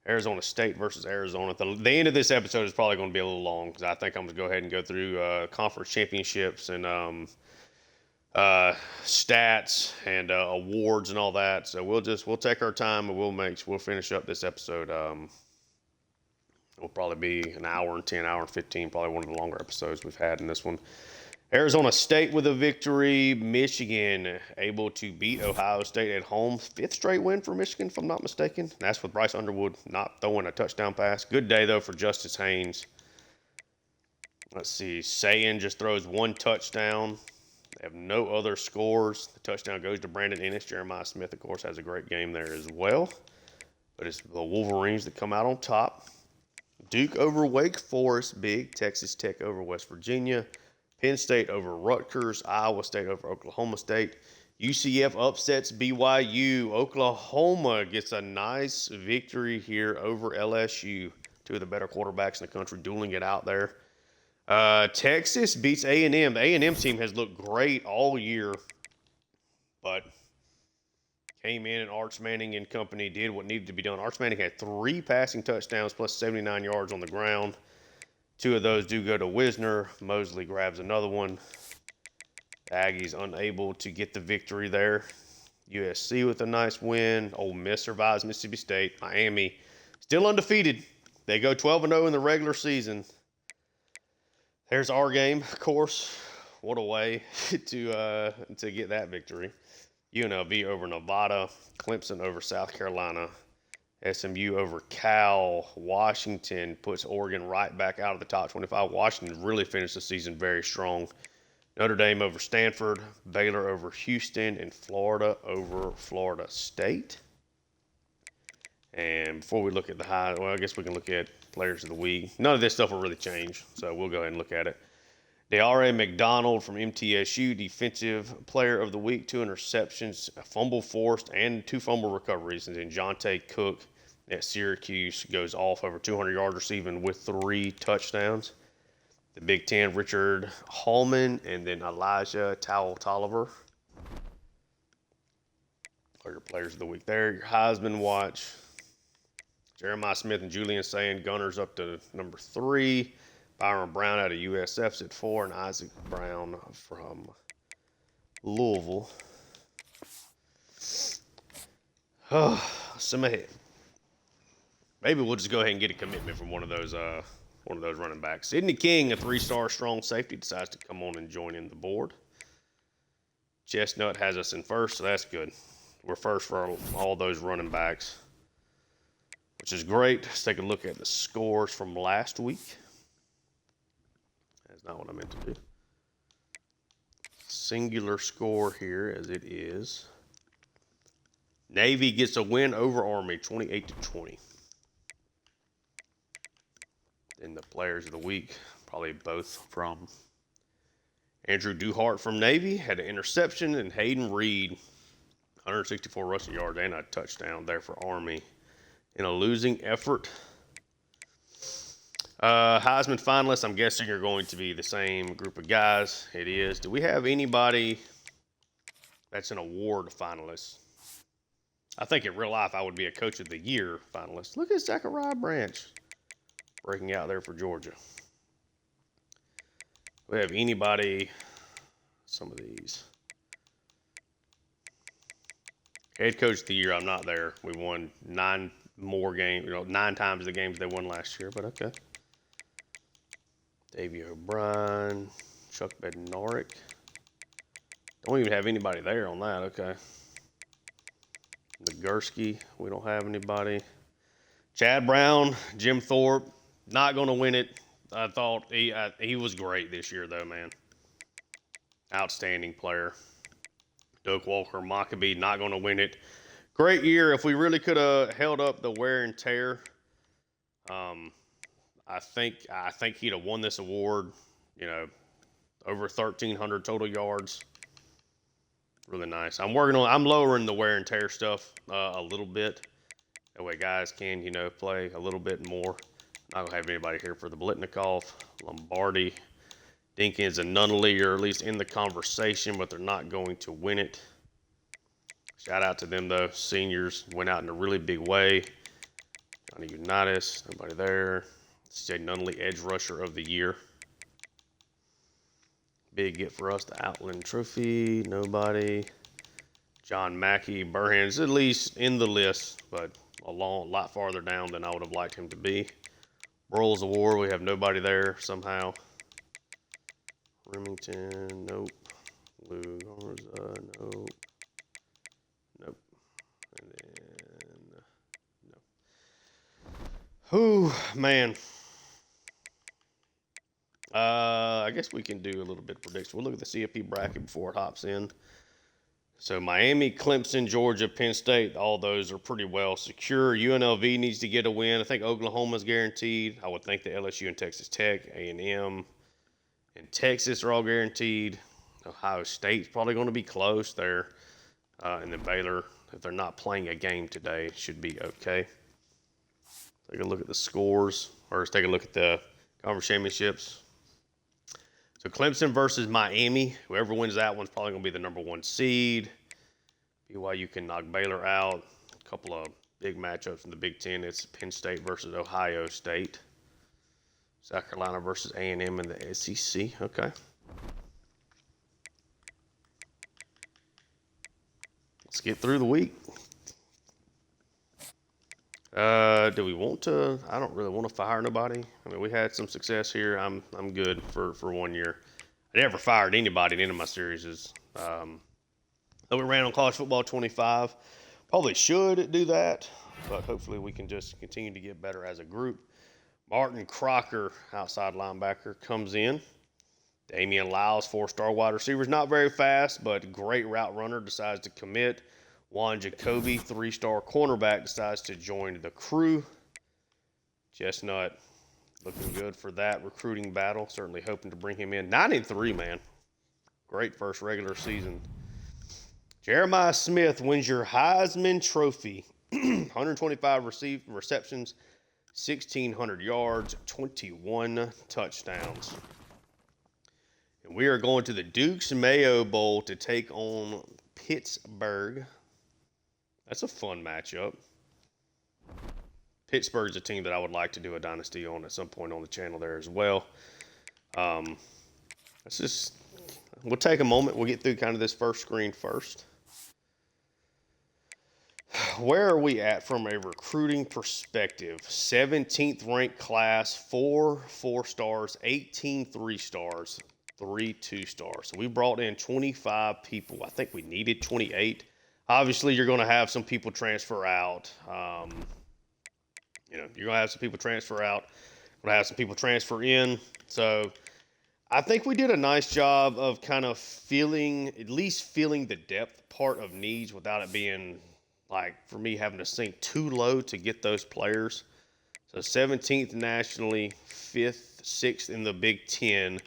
Speaker 1: Arizona State versus Arizona. The end of this episode is probably going to be a little long because I think I'm going to go ahead and go through conference championships and stats and awards and all that. So we'll take our time and we'll finish up this episode. It'll probably be an hour and 10, hour and 15, probably one of the longer episodes we've had in this one. Arizona State with a victory. Michigan able to beat Ohio State at home. 5th straight win for Michigan, if I'm not mistaken. That's with Bryce Underwood not throwing a touchdown pass. Good day, though, for Justice Haynes. Let's see. Sayin just throws 1 touchdown. They have no other scores. The touchdown goes to Brandon Ennis. Jeremiah Smith, of course, has a great game there as well. But it's the Wolverines that come out on top. Duke over Wake Forest, big. Texas Tech over West Virginia. Penn State over Rutgers, Iowa State over Oklahoma State. UCF upsets BYU. Oklahoma gets a nice victory here over LSU. 2 of the better quarterbacks in the country dueling it out there. Texas beats A&M. The A&M team has looked great all year, but came in and Arch Manning and company did what needed to be done. Arch Manning had 3 passing touchdowns plus 79 yards on the ground. 2 of those do go to Wisner. Mosley grabs another one. Aggies unable to get the victory there. USC with a nice win. Ole Miss survives Mississippi State. Miami still undefeated. They go 12-0 in the regular season. There's our game, of course. What a way to get that victory. UNLV over Nevada. Clemson over South Carolina. SMU over Cal. Washington puts Oregon right back out of the top 25. Washington really finished the season very strong. Notre Dame over Stanford, Baylor over Houston, and Florida over Florida State. And before we look at the high, well, I guess we can look at players of the week. None of this stuff will really change, so we'll go ahead and look at it. DeAre McDonald from MTSU, Defensive Player of the Week, 2 interceptions, a fumble forced, and 2 fumble recoveries. And then Jonte Cook at Syracuse goes off over 200 yards receiving with 3 touchdowns. The Big Ten, Richard Hallman, and then Elijah Tolliver are your players of the week there. Your Heisman watch, Jeremiah Smith and Julian Sand, Gunners up to number 3. Byron Brown out of USF's at 4, and Isaac Brown from Louisville. Some ahead. Maybe we'll just go ahead and get a commitment from one of those running backs. Sidney King, a 3-star strong safety, decides to come on and join in the board. Chestnut has us in first, so that's good. We're first for all those running backs, which is great. Let's take a look at the scores from last week. That's not what I meant to do. Singular score here, as it is. Navy gets a win over Army, 28-20. And the players of the week, probably both from Andrew Duhart from Navy, had an interception, and Hayden Reed, 164 rushing yards and a touchdown there for Army in a losing effort. Heisman finalists, I'm guessing are going to be the same group of guys. It is. Do we have anybody that's an award finalist? I think in real life I would be a Coach of the Year finalist. Look at Zachariah Branch breaking out there for Georgia. Do we have anybody, some of these. Head Coach of the Year, I'm not there. We won 9 more games, 9 times the games they won last year, but okay. Davey O'Brien, Chuck Bednarik. Don't even have anybody there on that, okay. Nagurski, we don't have anybody. Chad Brown, Jim Thorpe, not going to win it. I thought he was great this year, though, man. Outstanding player. Doak Walker, Maccabee, not going to win it. Great year. If we really could have held up the wear and tear, I think he'd have won this award. Over 1,300 total yards. Really nice. I'm lowering the wear and tear stuff a little bit. That way guys can, play a little bit more. Not going to have anybody here for the Blitnikoff. Lombardi, Dinkins, and Nunnally are at least in the conversation, but they're not going to win it. Shout out to them, though. Seniors went out in a really big way. Johnny Unitas, nobody there. CJ Nunnally, Edge Rusher of the Year. Big get for us, the Outland Trophy, nobody. John Mackey, Burhan's at least in the list, but a lot farther down than I would have liked him to be. Broyles Award, we have nobody there somehow. Remington, nope. Lou Garza, nope. Nope. And then, no. Whew, man. I guess we can do a little bit of prediction. We'll look at the CFP bracket before it hops in. So Miami, Clemson, Georgia, Penn State, all those are pretty well secure. UNLV needs to get a win. I think Oklahoma's guaranteed. I would think that LSU and Texas Tech, A&M, and Texas are all guaranteed. Ohio State's probably going to be close there. And then Baylor, if they're not playing a game today, should be okay. Take a look at the scores, or let's take a look at the conference championships. So Clemson versus Miami. Whoever wins that one's probably going to be the number 1 seed. BYU can knock Baylor out. A couple of big matchups in the Big Ten. It's Penn State versus Ohio State. South Carolina versus A&M in the SEC. Okay. Let's get through the week. Do we want to? I don't really want to fire nobody. I mean, we had some success here. I'm good for 1 year. I never fired anybody in any of my series. Though we ran on College Football 25. Probably should do that, but hopefully we can just continue to get better as a group. Martin Crocker, outside linebacker, comes in. Damian Lyles, 4-star wide receiver, is not very fast, but great route runner, decides to commit. Juan Jacoby, 3-star cornerback, decides to join the crew. Chestnut looking good for that recruiting battle. Certainly hoping to bring him in. 9-3, man. Great first regular season. Jeremiah Smith wins your Heisman Trophy. 125 receptions, 1,600 yards, 21 touchdowns. And we are going to the Duke's Mayo Bowl to take on Pittsburgh. That's a fun matchup. Pittsburgh's a team that I would like to do a dynasty on at some point on the channel there as well. We'll take a moment. We'll get through kind of this first screen first. Where are we at from a recruiting perspective? 17th ranked class, 4 4-stars, 18 3-stars, 3 2-stars. So we brought in 25 people. I think we needed 28. Obviously, you're going to have some people transfer out. You're going to have some people transfer out. You're going to have some people transfer in. So I think we did a nice job of kind of at least feeling the depth part of needs without it being like, for me, having to sink too low to get those players. So 17th nationally, 5th, 6th in the Big Ten.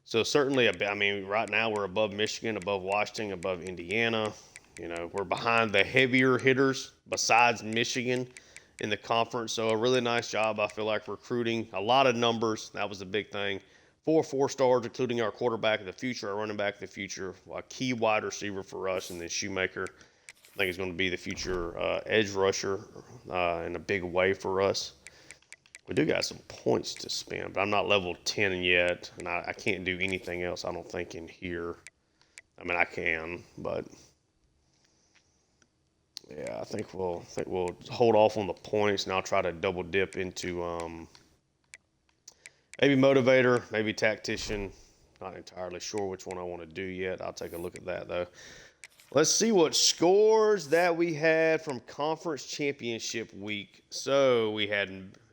Speaker 1: So certainly, right now we're above Michigan, above Washington, above Indiana. We're behind the heavier hitters besides Michigan in the conference. So a really nice job, I feel like, recruiting. A lot of numbers. That was the big thing. 4 4-stars, including our quarterback of the future, our running back of the future, a key wide receiver for us, and then Shoemaker. I think he's going to be the future edge rusher in a big way for us. We do got some points to spend, but I'm not level 10 yet, and I can't do anything else, I don't think, in here. I can, but yeah, I think we'll hold off on the points, and I'll try to double dip into maybe motivator, maybe tactician. Not entirely sure which one I want to do yet. I'll take a look at that though. Let's see what scores that we had from conference championship week. So we had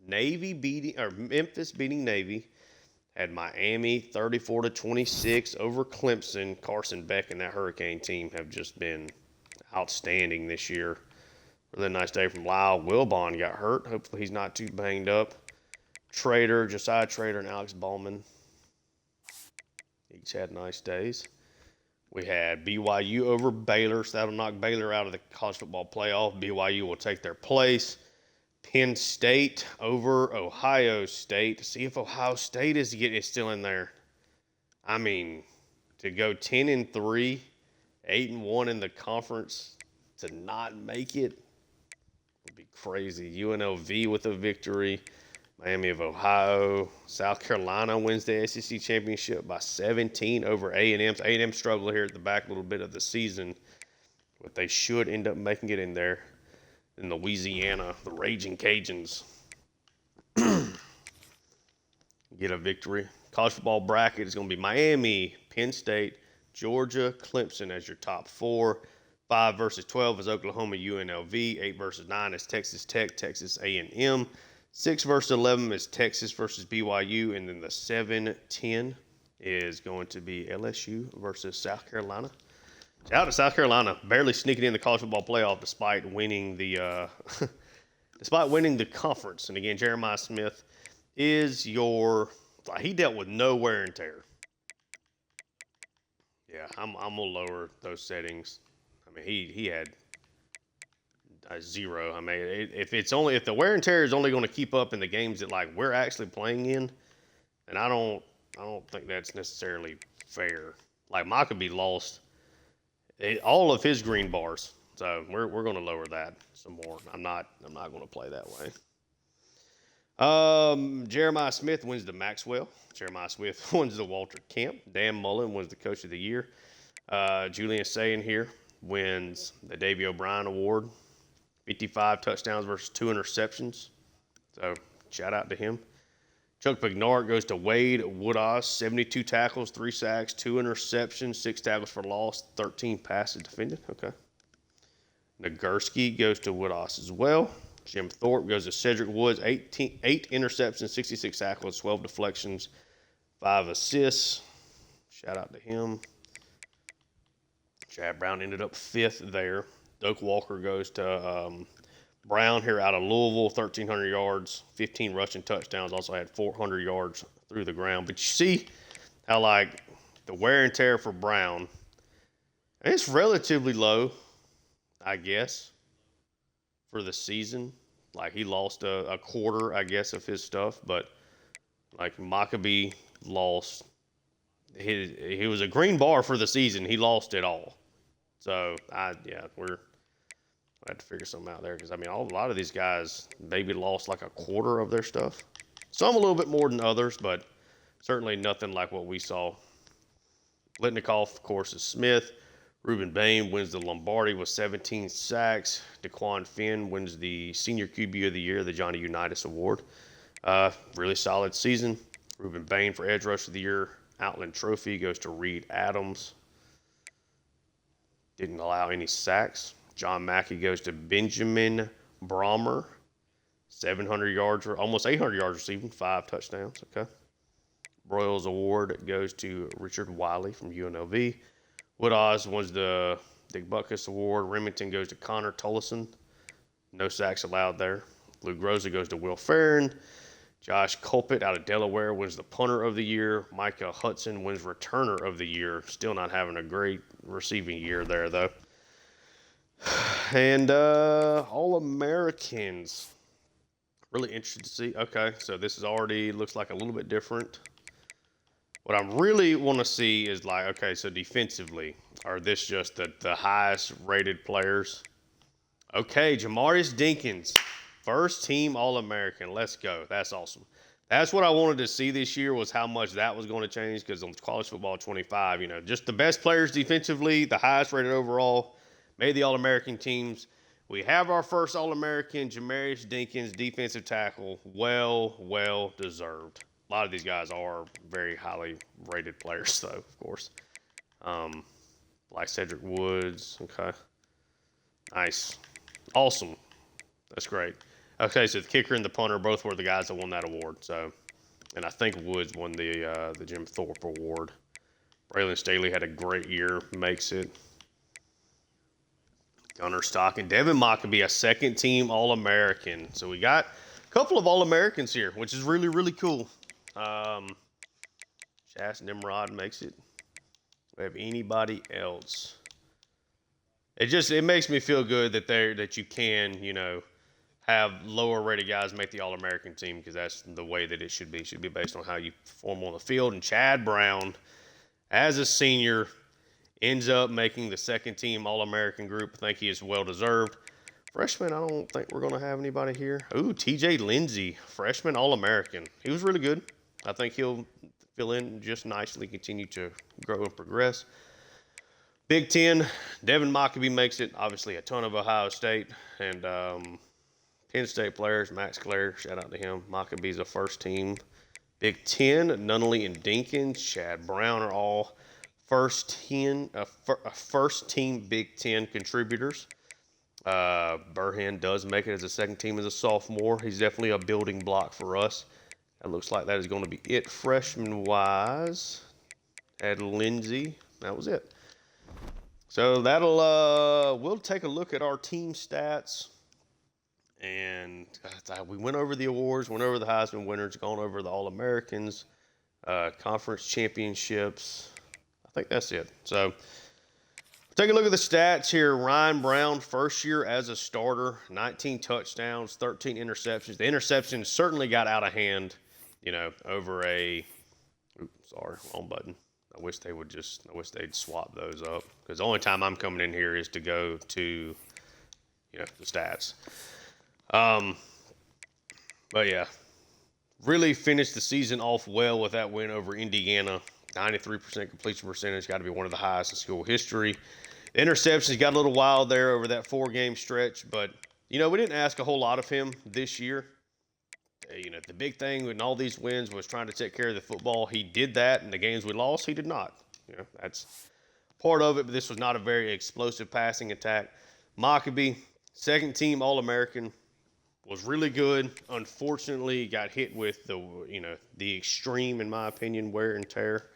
Speaker 1: Memphis beating Navy. Had Miami 34-26 over Clemson. Carson Beck and that Hurricane team have just been outstanding this year. Really nice day from Lyle. Wilbon got hurt. Hopefully he's not too banged up. Josiah Trader, and Alex Ballman each had nice days. We had BYU over Baylor, so that'll knock Baylor out of the college football playoff. BYU will take their place. Penn State over Ohio State. See if Ohio State is still in there. To go 10-3, 8-1 in the conference, to not make it would be crazy. UNLV with a victory. Miami of Ohio. South Carolina wins the SEC championship by 17 over A&M. A&M struggled here at the back a little bit of the season, but they should end up making it in there. In Louisiana, the Raging Cajuns get a victory. College football bracket is going to be Miami, Penn State, Georgia, Clemson as your top 4. 5 versus 12 is Oklahoma, UNLV. 8 versus 9 is Texas Tech, Texas A&M. 6 versus 11 is Texas versus BYU, and then the 7-10 is going to be LSU versus South Carolina. Shout out to South Carolina, barely sneaking in the college football playoff despite winning the conference. And again, Jeremiah Smith is he dealt with no wear and tear. Yeah, I'm gonna lower those settings. He had a 0. If the wear and tear is only going to keep up in the games that we're actually playing in, then I don't think that's necessarily fair. Mike could be lost all of his green bars, so we're going to lower that some more. I'm not going to play that way. Jeremiah Smith wins the Maxwell. Jeremiah Smith wins the Walter Camp. Dan Mullen wins the Coach of the Year. Julian Sayin here wins the Davey O'Brien Award. 55 touchdowns versus 2 interceptions. So, shout out to him. Chuck Bednarik goes to Wade Woodhouse. 72 tackles, 3 sacks, 2 interceptions, 6 tackles for loss, 13 passes defended. Okay. Nagurski goes to Woodhouse as well. Jim Thorpe goes to Cedric Woods. 8 interceptions, 66 tackles, 12 deflections, 5 assists. Shout out to him. Chad Brown ended up 5th there. Doak Walker goes to Brown here out of Louisville, 1,300 yards, 15 rushing touchdowns. Also had 400 yards through the ground. But you see how, like, the wear and tear for Brown, it's relatively low, I guess, for the season. Like, he lost a quarter, I guess, of his stuff. But, like, Maccabee lost. He was a green bar for the season. He lost it all. So, we're I had to figure something out there because, I mean, a lot of these guys maybe lost like a quarter of their stuff. Some a little bit more than others, but certainly nothing like what we saw. Litnikoff, of course, is Smith. Reuben Bain wins the Lombardi with 17 sacks. DeQuan Finn wins the Senior QB of the Year, the Johnny Unitas Award. Really solid season. Reuben Bain for Edge Rush of the Year. Outland Trophy goes to Reed Adams. Didn't allow any sacks. John Mackey goes to Benjamin Brommer. 700 yards, or almost 800 yards receiving, 5 touchdowns. Okay. Broyles Award goes to Richard Wiley from UNLV. Woodaz wins the Dick Butkus Award. Remington goes to Connor Tullison. No sacks allowed there. Luke Rosa goes to Will Farron. Josh Colpett out of Delaware wins the Punter of the Year. Micah Hudson wins Returner of the Year. Still not having a great receiving year there, though. And All-Americans. Really interested to see. Okay, so this is already looks like a little bit different. What I really want to see is, like, okay, so defensively, are this just the highest rated players? Okay, Jamarius Dinkins, first team All-American. Let's go. That's awesome. That's what I wanted to see this year, was how much that was going to change, because on College Football 25, just the best players defensively, the highest rated overall, made the All-American teams. We have our first All-American, Jamarius Dinkins, defensive tackle. Well deserved. A lot of these guys are very highly rated players, though, of course. Like Cedric Woods. Okay. Nice. Awesome. That's great. Okay, so the kicker and the punter both were the guys that won that award. So, and I think Woods won the Jim Thorpe Award. Braylon Staley had a great year, makes it. Gunnar Stock and Devin Maccabee, a second-team All-American. So we got a couple of All-Americans here, which is really, really cool. Chas Nimrod makes it. Do we have anybody else? It makes me feel good that you can, have lower-rated guys make the All-American team, because that's the way that it should be. It should be based on how you perform on the field. And Chad Brown, as a senior, ends up making the second-team All-American group. I think he is well-deserved. Freshman, I don't think we're going to have anybody here. Ooh, T.J. Lindsey, freshman All-American. He was really good. I think he'll fill in just nicely, continue to grow and progress. Big Ten, Devin Maccabee makes it. Obviously, a ton of Ohio State and Penn State players. Max Clare, shout out to him. Maccabee's a first-team. Big Ten, Nunnally and Dinkins, Chad Brown are all first-team Big Ten contributors. Burhan does make it as a second team as a sophomore. He's definitely a building block for us. That looks like that is going to be it freshman-wise. Had Lindsey. That was it. So we'll take a look at our team stats. And we went over the awards, went over the Heisman winners, gone over the All-Americans, conference championships. I think that's it. So take a look at the stats here. Ryan Brown, first year as a starter, 19 touchdowns, 13 interceptions. The interceptions certainly got out of hand, over wrong button. I wish they'd swap those up, because the only time I'm coming in here is to go to, the stats. But yeah, really finished the season off well with that win over Indiana. 93% completion percentage, got to be one of the highest in school history. The interceptions got a little wild there over that 4-game stretch, but, we didn't ask a whole lot of him this year. The big thing in all these wins was trying to take care of the football. He did that. In the games we lost, he did not. That's part of it, but this was not a very explosive passing attack. Maccabee, second team All-American, was really good. Unfortunately, got hit with the extreme, in my opinion, wear and tear.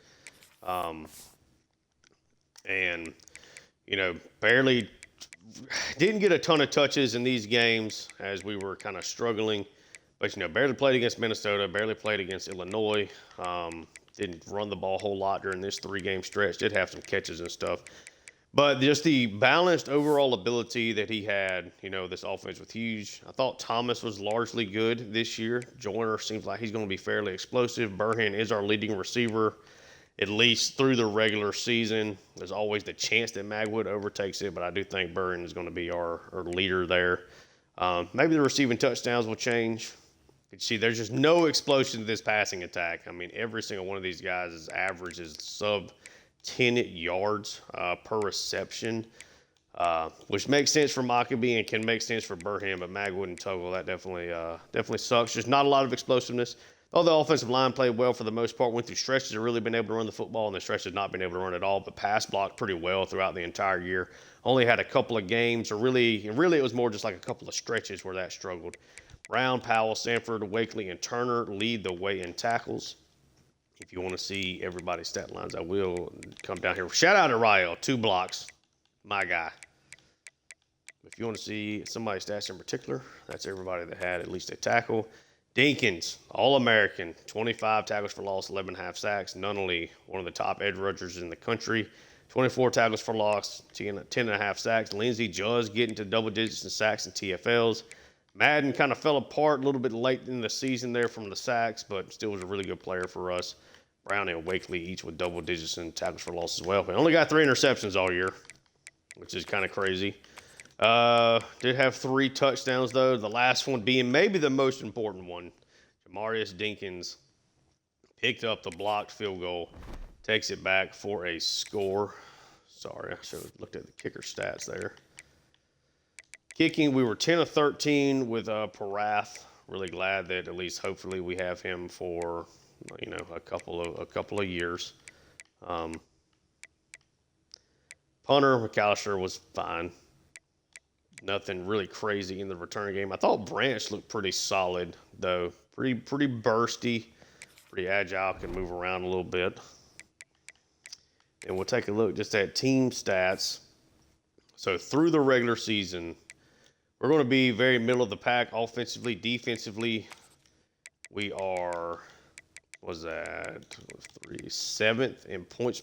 Speaker 1: And, barely didn't get a ton of touches in these games as we were kind of struggling. But, barely played against Minnesota, barely played against Illinois. Didn't run the ball a whole lot during this 3-game stretch. Did have some catches and stuff. But just the balanced overall ability that he had, this offense was huge. I thought Thomas was largely good this year. Joyner seems like he's going to be fairly explosive. Burhan is our leading receiver, at least through the regular season. There's always the chance that Magwood overtakes it, but I do think Burhan is going to be our leader there. Maybe the receiving touchdowns will change. You see, there's just no explosion to this passing attack. I mean, every single one of these guys' average is sub 10 yards per reception, which makes sense for Maccabee and can make sense for Burhan, but Magwood and Tuggle, that definitely sucks. Just not a lot of explosiveness. Although the offensive line played well for the most part, went through stretches of really been able to run the football, and the stretches not been able to run at all, but pass blocked pretty well throughout the entire year. Only had a couple of games, or really it was more just like a couple of stretches where that struggled. Brown, Powell, Sanford, Wakely, and Turner lead the way in tackles. If you want to see everybody's stat lines, I will come down here. Shout out to Rael, 2 blocks, my guy. If you want to see somebody's stats in particular, that's everybody that had at least a tackle. Dinkins, All-American, 25 tackles for loss, 11.5 sacks. Nunnally, one of the top edge rushers in the country, 24 tackles for loss, 10.5 sacks. Lindsey just getting to double digits in sacks and TFLs. Madden kind of fell apart a little bit late in the season there from the sacks, but still was a really good player for us. Brown and Wakely each with double digits in tackles for loss as well. We only got 3 interceptions all year, which is kind of crazy. Did have 3 touchdowns, though. The last one being maybe the most important one. Jamarius Dinkins picked up the blocked field goal, takes it back for a score. Sorry, I should have looked at the kicker stats there. Kicking, we were 10 of 13 with Parath. Really glad that at least hopefully we have him for a couple of years. Punter McAllister was fine. Nothing really crazy in the return game. I thought Branch looked pretty solid though. Pretty bursty, pretty agile, can move around a little bit. And we'll take a look just at team stats. So through the regular season, we're going to be very middle of the pack offensively. Defensively, we are, seventh in points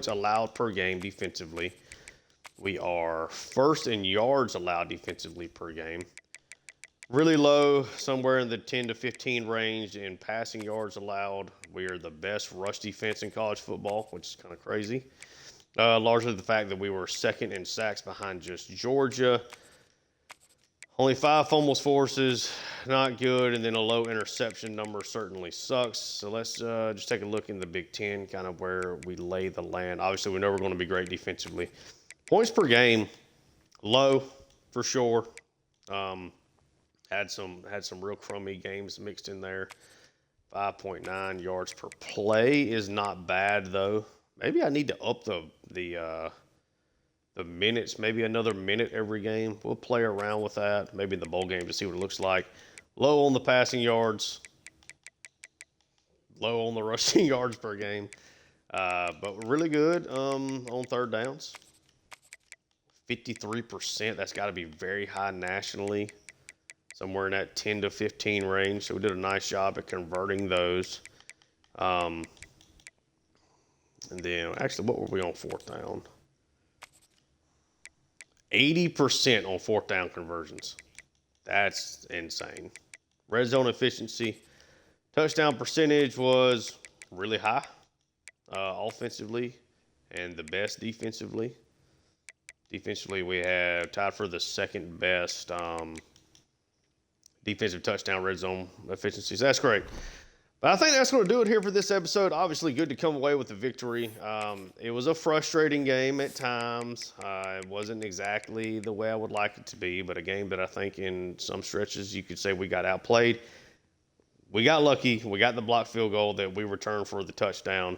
Speaker 1: allowed per game defensively. We are first in yards allowed defensively per game. Really low, somewhere in the 10 to 15 range in passing yards allowed. We are the best rush defense in college football, which is kind of crazy. Largely the fact that we were second in sacks behind just Georgia. Only 5 fumbles forces, not good, and then a low interception number certainly sucks. So let's just take a look in the Big Ten, kind of where we lay the land. Obviously, we know we're going to be great defensively. Points per game, low for sure. Had some real crummy games mixed in there. 5.9 yards per play is not bad though. Maybe I need to up the minutes, maybe another minute every game. We'll play around with that, maybe in the bowl game to see what it looks like. Low on the passing yards, low on the rushing yards per game, but really good on third downs. 53%, that's got to be very high nationally, somewhere in that 10 to 15 range. So we did a nice job at converting those. And then, actually, what were we on fourth down? 80% on fourth down conversions. That's insane. Red zone efficiency. Touchdown percentage was really high offensively and the best defensively. Defensively, we have tied for the second best defensive touchdown red zone efficiency. So that's great. But I think that's going to do it here for this episode. Obviously, good to come away with the victory. It was a frustrating game at times. It wasn't exactly the way I would like it to be, but a game that I think in some stretches you could say we got outplayed. We got lucky. We got the blocked field goal that we returned for the touchdown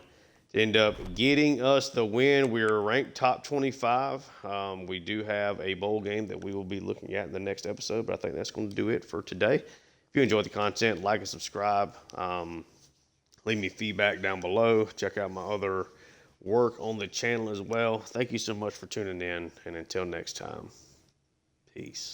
Speaker 1: to end up getting us the win. We are ranked top 25. We do have a bowl game that we will be looking at in the next episode, but I think that's going to do it for today. If you enjoyed the content, like and subscribe. Leave me feedback down below. Check out my other work on the channel as well. Thank you so much for tuning in, and until next time, peace.